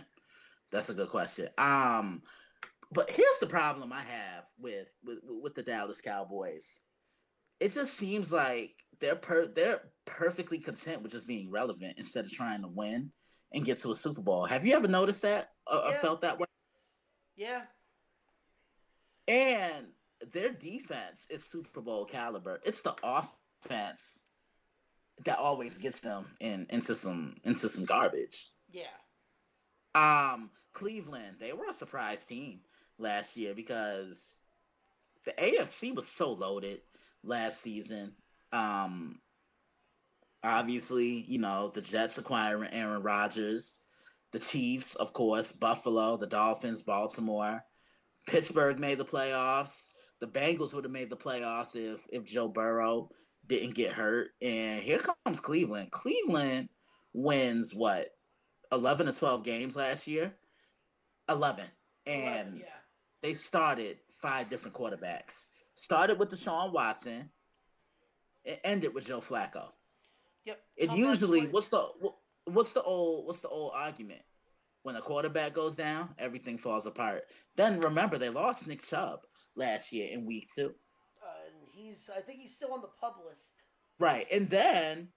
That's a good question. But here's the problem I have with the Dallas Cowboys. It just seems like they're perfectly content with just being relevant instead of trying to win and get to a Super Bowl. Have you ever noticed that or Yeah, felt that way? yeah, And their defense is Super Bowl caliber. It's the offense that always gets them into some garbage. yeah. Cleveland, they were a surprise team last year because the AFC was so loaded last season. Um, Obviously, the Jets acquiring Aaron Rodgers, the Chiefs, of course, Buffalo, the Dolphins, Baltimore, Pittsburgh made the playoffs. The Bengals would have made the playoffs if Joe Burrow didn't get hurt. And here comes Cleveland. Cleveland wins what 11 to 12 games last year. 11. 11. And Yeah. they started five different quarterbacks. Started with Deshaun Watson. It ended with Joe Flacco. Yep. It Come back usually 20. what's the old argument? When a quarterback goes down, everything falls apart. Then remember they lost Nick Chubb last year in week 2. And I think he's still on the pub list. Right. And then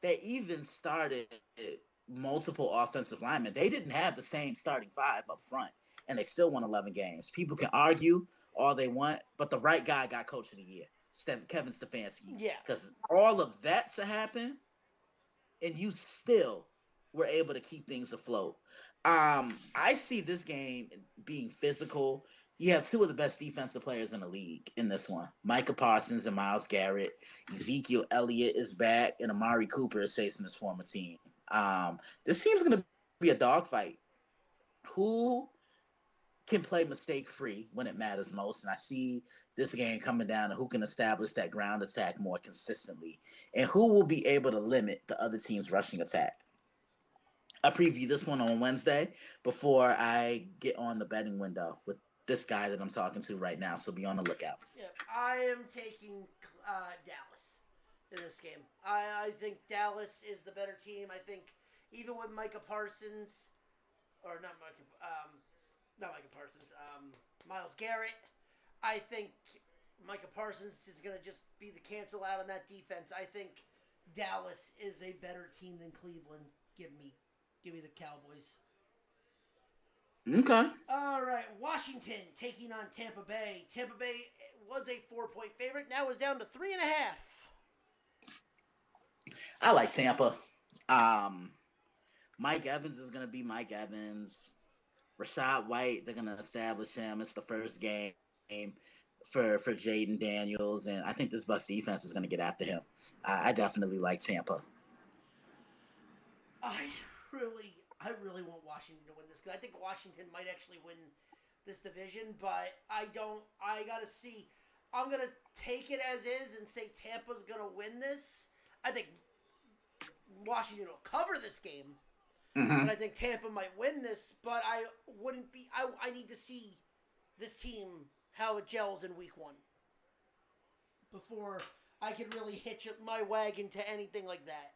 they even started multiple offensive linemen. They didn't have the same starting five up front, and they still won 11 games. People can argue all they want, but the right guy got coach of the year, Kevin Stefanski. Yeah. Because all of that to happen, and you still were able to keep things afloat. I see this game being physical. You have two of the best defensive players in the league in this one. Micah Parsons and Myles Garrett. Ezekiel Elliott is back, and Amari Cooper is facing his former team. This team's going to be a dogfight. Who can play mistake free when it matters most? And I see this game coming down to who can establish that ground attack more consistently and who will be able to limit the other team's rushing attack. I preview this one on Wednesday before I get on the betting window with this guy that I'm talking to right now. So be on the lookout. Yep. I am taking Dallas in this game. I think Dallas is the better team. I think even with Micah Parsons, or not Micah Parsons, Myles Garrett, I think Micah Parsons is going to just be the cancel out on that defense. I think Dallas is a better team than Cleveland. Give me the Cowboys. Okay. All right, Washington taking on Tampa Bay. Tampa Bay was a 4-point favorite. Now is down to 3.5. I like Tampa. Mike Evans is going to be Mike Evans. Rashad White, they're going to establish him. It's the first game for Jaden Daniels, and I think this Bucs defense is going to get after him. I definitely like Tampa. I really want Washington to win this because I think Washington might actually win this division, but I don't. I gotta see. I'm gonna take it as is and say Tampa's gonna win this. I think Washington will cover this game, Mm-hmm. but I think Tampa might win this. But I wouldn't be. I need to see this team how it gels in week 1 before I could really hitch up my wagon to anything like that.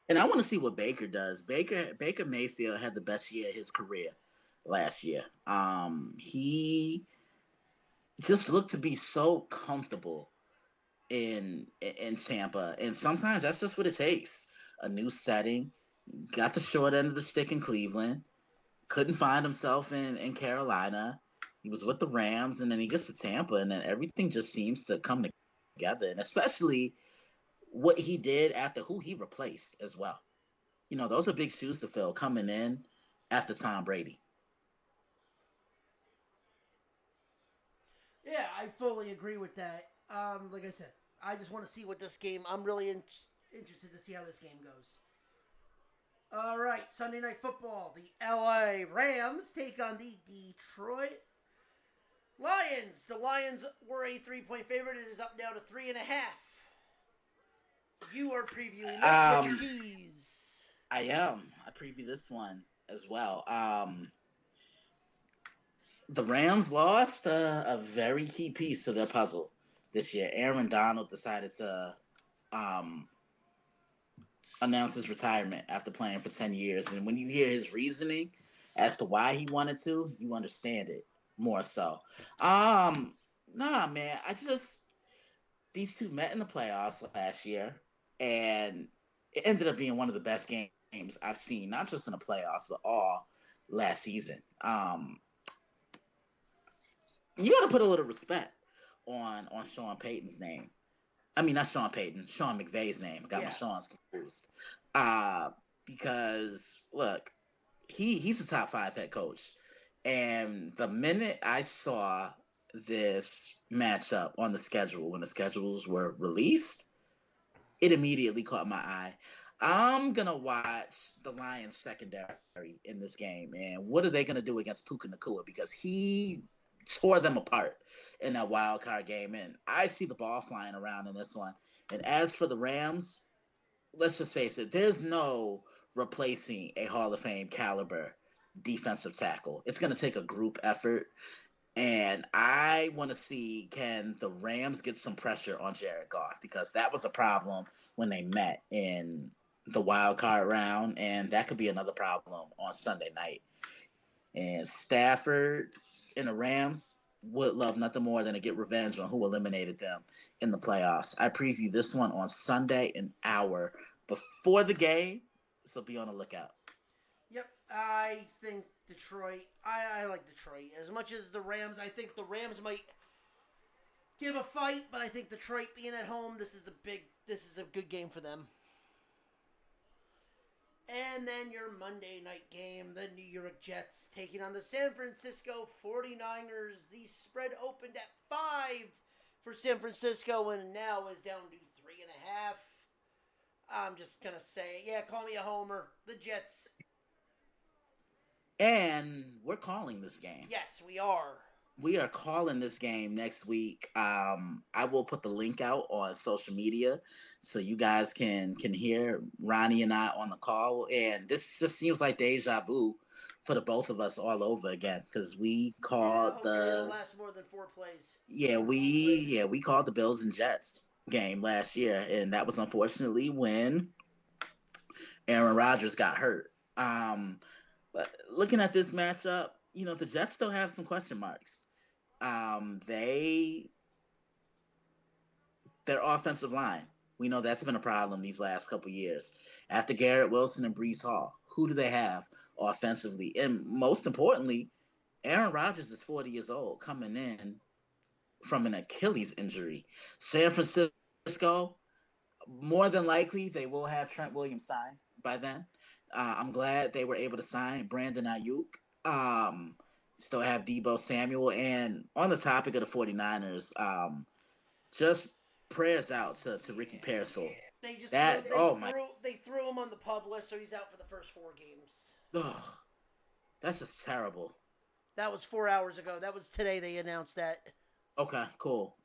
And I want to see what Baker does. Baker Mayfield had the best year of his career last year. He just looked to be so comfortable in Tampa, and sometimes that's just what it takes. A new setting, got the short end of the stick in Cleveland, couldn't find himself in Carolina. He was with the Rams, and then he gets to Tampa, and then everything just seems to come together. And especially what he did after who he replaced as well. Those are big shoes to fill coming in after Tom Brady. Yeah, I fully agree with that. Like I said, I just want to see what this game. I'm really interested to see how this game goes. All right, Sunday Night Football. The LA Rams take on the Detroit Lions. The Lions were a 3-point favorite. It is up now to 3.5. You are previewing this with your keys. I am. I preview this one as well. The Rams lost a very key piece to their puzzle this year. Aaron Donald decided to announce his retirement after playing for 10 years. And when you hear his reasoning as to why he wanted to, you understand it more so. Nah, man. These two met in the playoffs last year, and it ended up being one of the best games I've seen, not just in the playoffs, but all last season. You got to put a little respect on Sean Payton's name. I mean, not Sean Payton, Sean McVay's name. Got my Sean's confused. Because look, he's a top 5 head coach, and the minute I saw this matchup on the schedule when the schedules were released, it immediately caught my eye. I'm gonna watch the Lions secondary in this game, and what are they gonna do against Puka Nacua, because he tore them apart in that wild card game, and I see the ball flying around in this one. And as for the Rams, let's just face it, there's no replacing a Hall of Fame caliber defensive tackle. It's going to take a group effort, and I want to see, can the Rams get some pressure on Jared Goff, because that was a problem when they met in the wild card round, and that could be another problem on Sunday night. And Stafford and the Rams would love nothing more than to get revenge on who eliminated them in the playoffs. I preview this one on Sunday, an hour before the game, so be on the lookout. Yep, I think Detroit. I like Detroit as much as the Rams. I think the Rams might give a fight, but I think Detroit being at home, this is a good game for them. And then your Monday night game, the New York Jets taking on the San Francisco 49ers. The spread opened at 5 for San Francisco and now is down to 3.5. I'm just going to say, call me a homer. The Jets. And we're calling this game. Yes, we are. We are calling this game next week. I will put the link out on social media so you guys can hear Ronnie and I on the call. And this just seems like deja vu for the both of us all over again, because we called it'll last more than 4 plays. We called the Bills and Jets game last year, and that was unfortunately when Aaron Rodgers got hurt. But looking at this matchup, the Jets still have some question marks. Their offensive line, we know that's been a problem these last couple years. After Garrett Wilson and Breece Hall, who do they have offensively? And most importantly, Aaron Rodgers is 40 years old, coming in from an Achilles injury. San Francisco, more than likely, they will have Trent Williams signed by then. I'm glad they were able to sign Brandon Ayuk. Still have Deebo Samuel. And on the topic of the 49ers, just prayers out to Ricky Pearsall. They threw him on the PUP list, so he's out for the first 4 games. Ugh, that's just terrible. That was 4 hours ago. That was today they announced that. Okay, cool.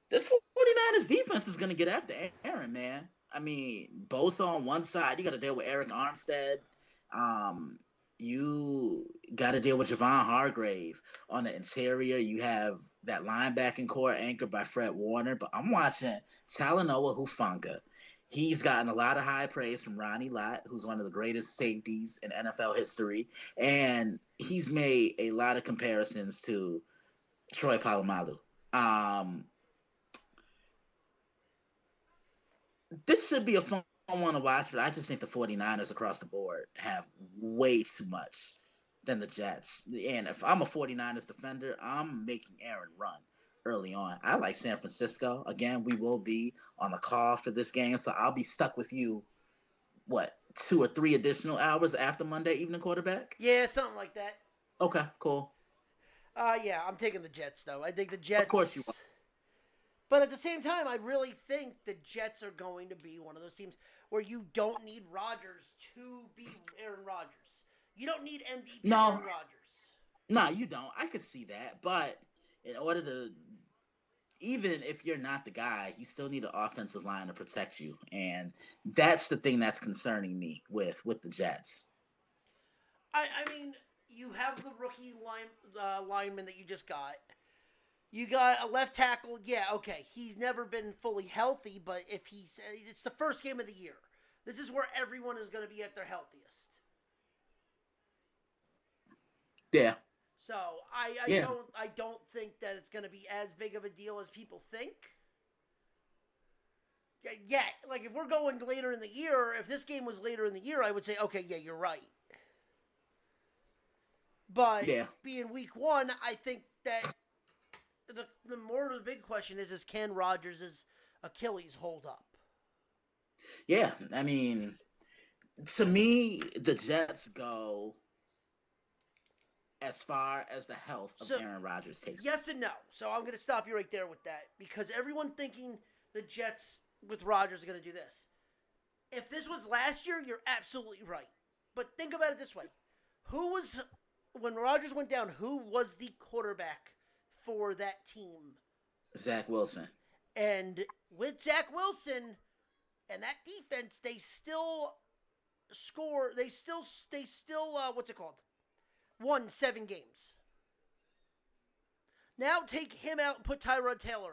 This 49ers defense is going to get after Aaron, man. I mean, Bosa on one side, you got to deal with Eric Armstead. you got to deal with Javon Hargrave on the interior. You have that linebacking core anchored by Fred Warner, but I'm watching Talanoa Hufanga. He's gotten a lot of high praise from Ronnie Lott, who's one of the greatest safeties in NFL history, and he's made a lot of comparisons to Troy Polamalu. Um, this should be a fun one to watch, but I just think the 49ers across the board have way too much than the Jets. And if I'm a 49ers defender, I'm making Aaron run early on. I like San Francisco. Again, we will be on the call for this game, so I'll be stuck with you, what, 2 or 3 additional hours after Monday evening quarterback? Yeah, something like that. Okay, cool. Yeah, I'm taking the Jets though. I think the Of course you Jets. are. But at the same time, I really think the Jets are going to be one of those teams where you don't need Rodgers to be Aaron Rodgers. You don't need MVP No, Aaron Rodgers. no, you don't. I could see that, but in order to, even if you're not the guy, you still need an offensive line to protect you, and that's the thing that's concerning me with the Jets. I mean, you have the rookie lineman that you just got. You got a left tackle. Yeah, okay. He's never been fully healthy, but if it's the first game of the year. This is where everyone is going to be at their healthiest. Yeah, So I yeah, don't think that it's going to be as big of a deal as people think. Yeah, like if we're going later in the year, if this game was later in the year, I would say okay, yeah, you're right. But yeah, being week one, I think that the more of the big question is can Rodgers' Achilles hold up? yeah. I mean, to me, the Jets go as far as the health of So Aaron Rodgers takes. yes and no. So I'm going to stop you right there with that because everyone thinking the Jets with Rodgers are going to do this. If this was last year, you're absolutely right. But think about it this way: when Rodgers went down? Who was the quarterback for that team? Zach Wilson. And with Zach Wilson and that defense, they still score. They still what's it called? Won 7 games. Now take him out and put Tyrod Taylor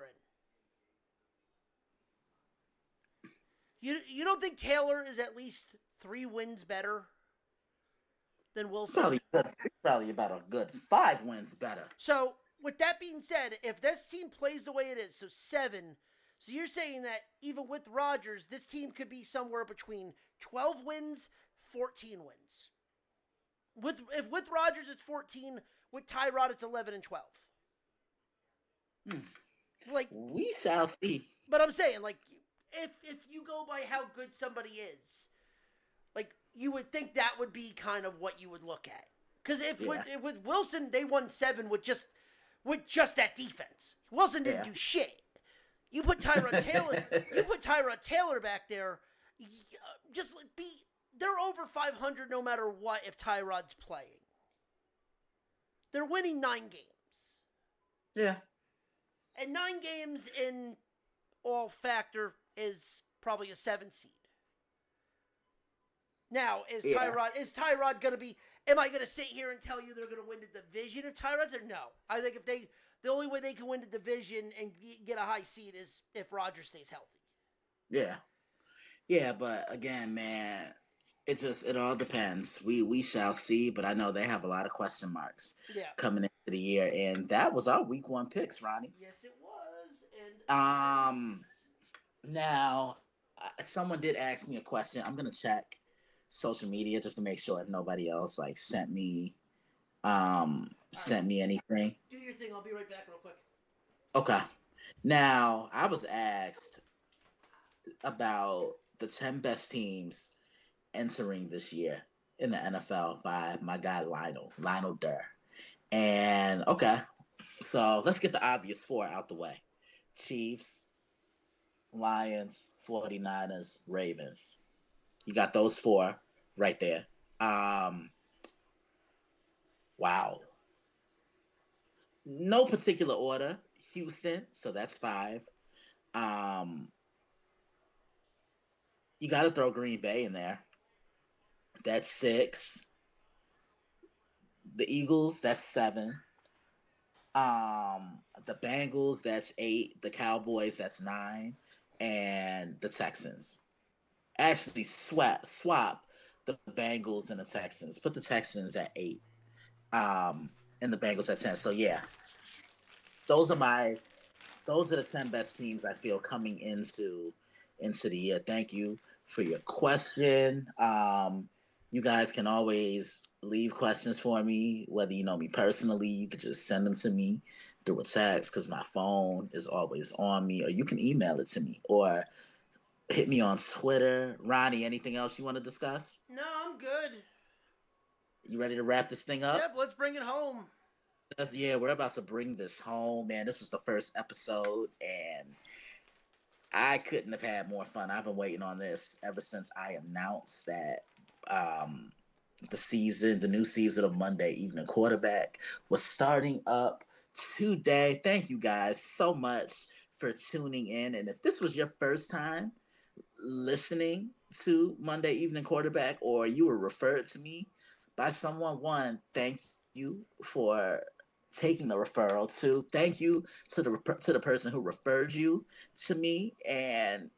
in. You don't think Taylor is at least 3 wins better than Wilson? Probably about a good 5 wins better. So with that being said, if this team plays the way it is, so 7, so you're saying that even with Rodgers, this team could be somewhere between 12 wins, 14 wins. With Rodgers it's 14, with Tyrod it's 11 and 12. Like We shall see. but I'm saying like if you go by how good somebody is, like you would think that would be kind of what you would look at. Cuz with Wilson they won 7 with just that defense. Wilson didn't do shit. You put Tyrod Taylor back there, just they're over 500 no matter what if Tyrod's playing. They're winning 9 games. Yeah. And 9 games in all factor is probably a 7 seed. Now, is Tyrod going to be... Am I going to sit here and tell you they're going to win the division if Tyrod's there? No. I think the only way they can win the division and get a high seed is if Rodgers stays healthy. Yeah. Yeah, but again, man, it all depends. We shall see, but I know they have a lot of question marks coming into the year, and that was our week 1 picks, Ronnie. Yes, it was. And now someone did ask me a question. I'm gonna check social media just to make sure that nobody else like sent me anything. Do your thing. I'll be right back real quick. Okay. Now I was asked about the 10 best teams entering this year in the NFL by my guy Lionel Durr. And okay, so let's get the obvious 4 out the way. Chiefs, Lions, 49ers, Ravens. You got those 4 right there. Wow. No particular order. Houston, so that's 5. You got to throw Green Bay in there. That's 6. The Eagles, that's 7. The Bengals, that's 8. The Cowboys, that's 9, and the Texans. Actually, swap the Bengals and the Texans. Put the Texans at 8, and the Bengals at 10. So yeah, those are my those are the 10 best teams I feel coming into the year. Thank you for your question. You guys can always leave questions for me, whether you know me personally. You could just send them to me through a text because my phone is always on me, or you can email it to me, or hit me on Twitter. Ronnie, anything else you want to discuss? No, I'm good. You ready to wrap this thing up? Yep, let's bring it home. Yeah, we're about to bring this home, man. This was the first episode, and I couldn't have had more fun. I've been waiting on this ever since I announced that um, the new season of Monday Evening Quarterback was starting up today. Thank you guys so much for tuning in. And if this was your first time listening to Monday Evening Quarterback, or you were referred to me by someone, one, thank you for taking the referral. Two, thank you to the person who referred you to me. And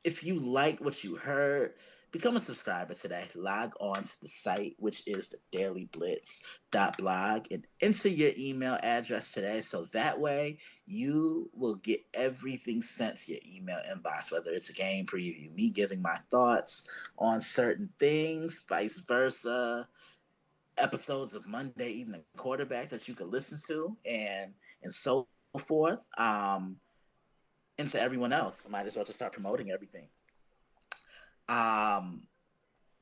if you like what you heard, become a subscriber today. Log on to the site, which is the dailyblitz.blog, and enter your email address today. So that way you will get everything sent to your email inbox, whether it's a game preview, me giving my thoughts on certain things, vice versa, episodes of Monday Evening Quarterback that you can listen to, and so forth. And to everyone else, I might as well just start promoting everything. Um,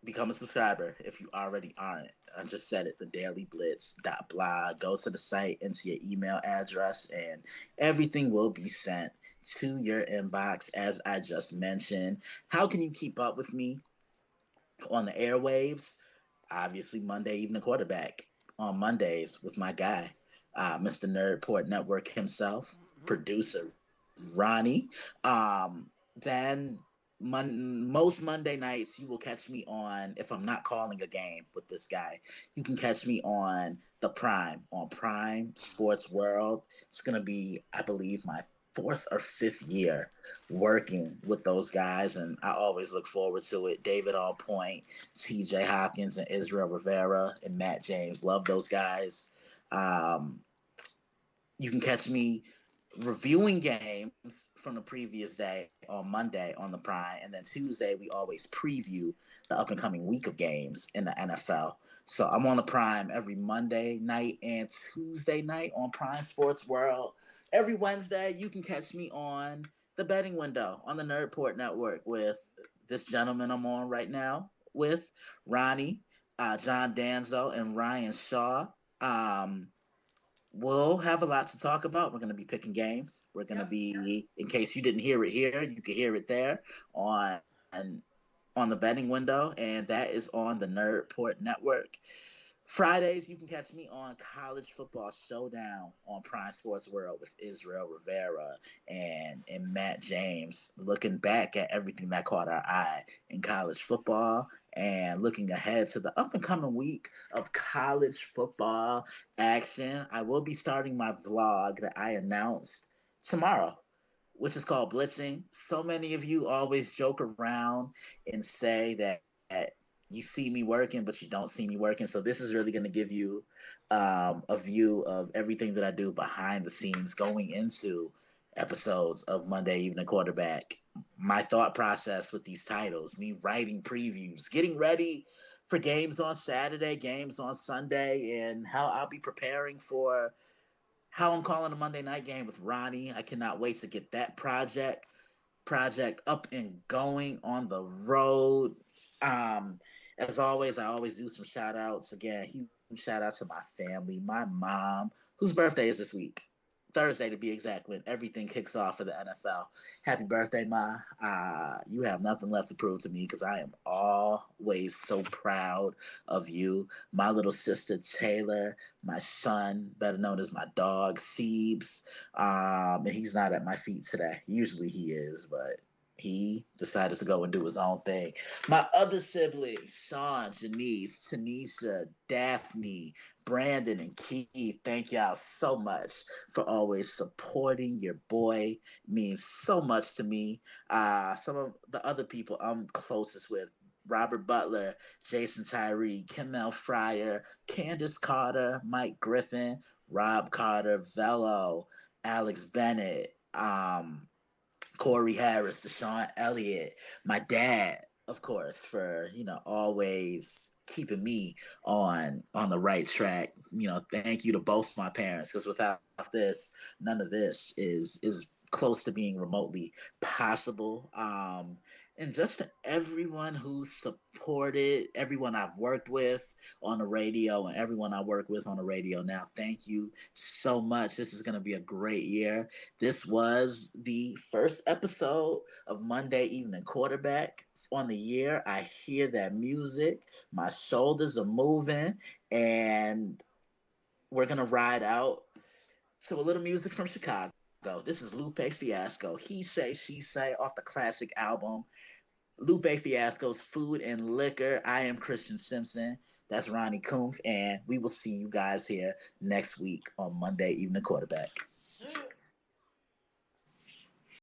Become a subscriber if you already aren't. I just said it, the dailyblitz.blog. Go to the site, enter your email address, and everything will be sent to your inbox, as I just mentioned. How can you keep up with me on the airwaves? Obviously, Monday Evening Quarterback on Mondays with my guy, Mr. Nerdport Network himself, producer Ronnie. Then most Monday nights, you will catch me on, if I'm not calling a game with this guy, you can catch me on on Prime Sports World. It's going to be, I believe, my 4th or 5th year working with those guys, and I always look forward to it. David On Point, TJ Hopkins, and Israel Rivera, and Matt James. Love those guys. Um, you can catch me reviewing games from the previous day on Monday on the Prime, and then Tuesday we always preview the up and coming week of games in the NFL. So I'm on the Prime every Monday night and Tuesday night on Prime Sports World. Every Wednesday you can catch me on the betting window on the Nerdport Network with this gentleman I'm on right now with Ronnie, John Danzo, and Ryan Shaw. We'll have a lot to talk about. We're going to be picking games. We're going to be, in case you didn't hear it here, you can hear it there on the betting window, and that is on the Nerdport Network. Fridays, you can catch me on College Football Showdown on Prime Sports World with Israel Rivera and Matt James, looking back at everything that caught our eye in college football and looking ahead to the up and coming week of college football action. I will be starting my vlog that I announced tomorrow, which is called Blitzing. So many of you always joke around and say that you see me working, but you don't see me working. So this is really going to give you a view of everything that I do behind the scenes going into episodes of Monday Evening Quarterback. My thought process with these titles, me writing previews, getting ready for games on Saturday, games on Sunday, and how I'll be preparing for how I'm calling a Monday night game with Ronnie. I cannot wait to get that project up and going on the road. As always, I always do some shout outs. Again, huge shout out to my family, my mom, whose birthday is this week. Thursday to be exact, when everything kicks off for the NFL. Happy birthday, Ma. You have nothing left to prove to me because I am always so proud of you. My little sister, Taylor, my son, better known as my dog, Siebes. And he's not at my feet today. Usually he is, but He decided to go and do his own thing. My other siblings, Sean, Janice, Tanisha, Daphne, Brandon, and Keith, thank y'all so much for always supporting your boy. It means so much to me. Some of the other people I'm closest with, Robert Butler, Jason Tyree, Kimmel Fryer, Candace Carter, Mike Griffin, Rob Carter, Velo, Alex Bennett, Corey Harris, Deshaun Elliott, my dad, of course, for always keeping me on the right track. Thank you to both my parents, because without this, none of this is close to being remotely possible. And just to everyone who's supported, everyone I've worked with on the radio, and everyone I work with on the radio now, thank you so much. This is going to be a great year. This was the first episode of Monday Evening Quarterback on the year. I hear that music. My shoulders are moving, and we're going to ride out to a little music from Chicago. This is Lupe Fiasco. He Say, She Say off the classic album. Lupe Fiasco's Food and Liquor. I am Christian Simpson. That's Ronnie Kumpf, and we will see you guys here next week on Monday Evening Quarterback. See ya.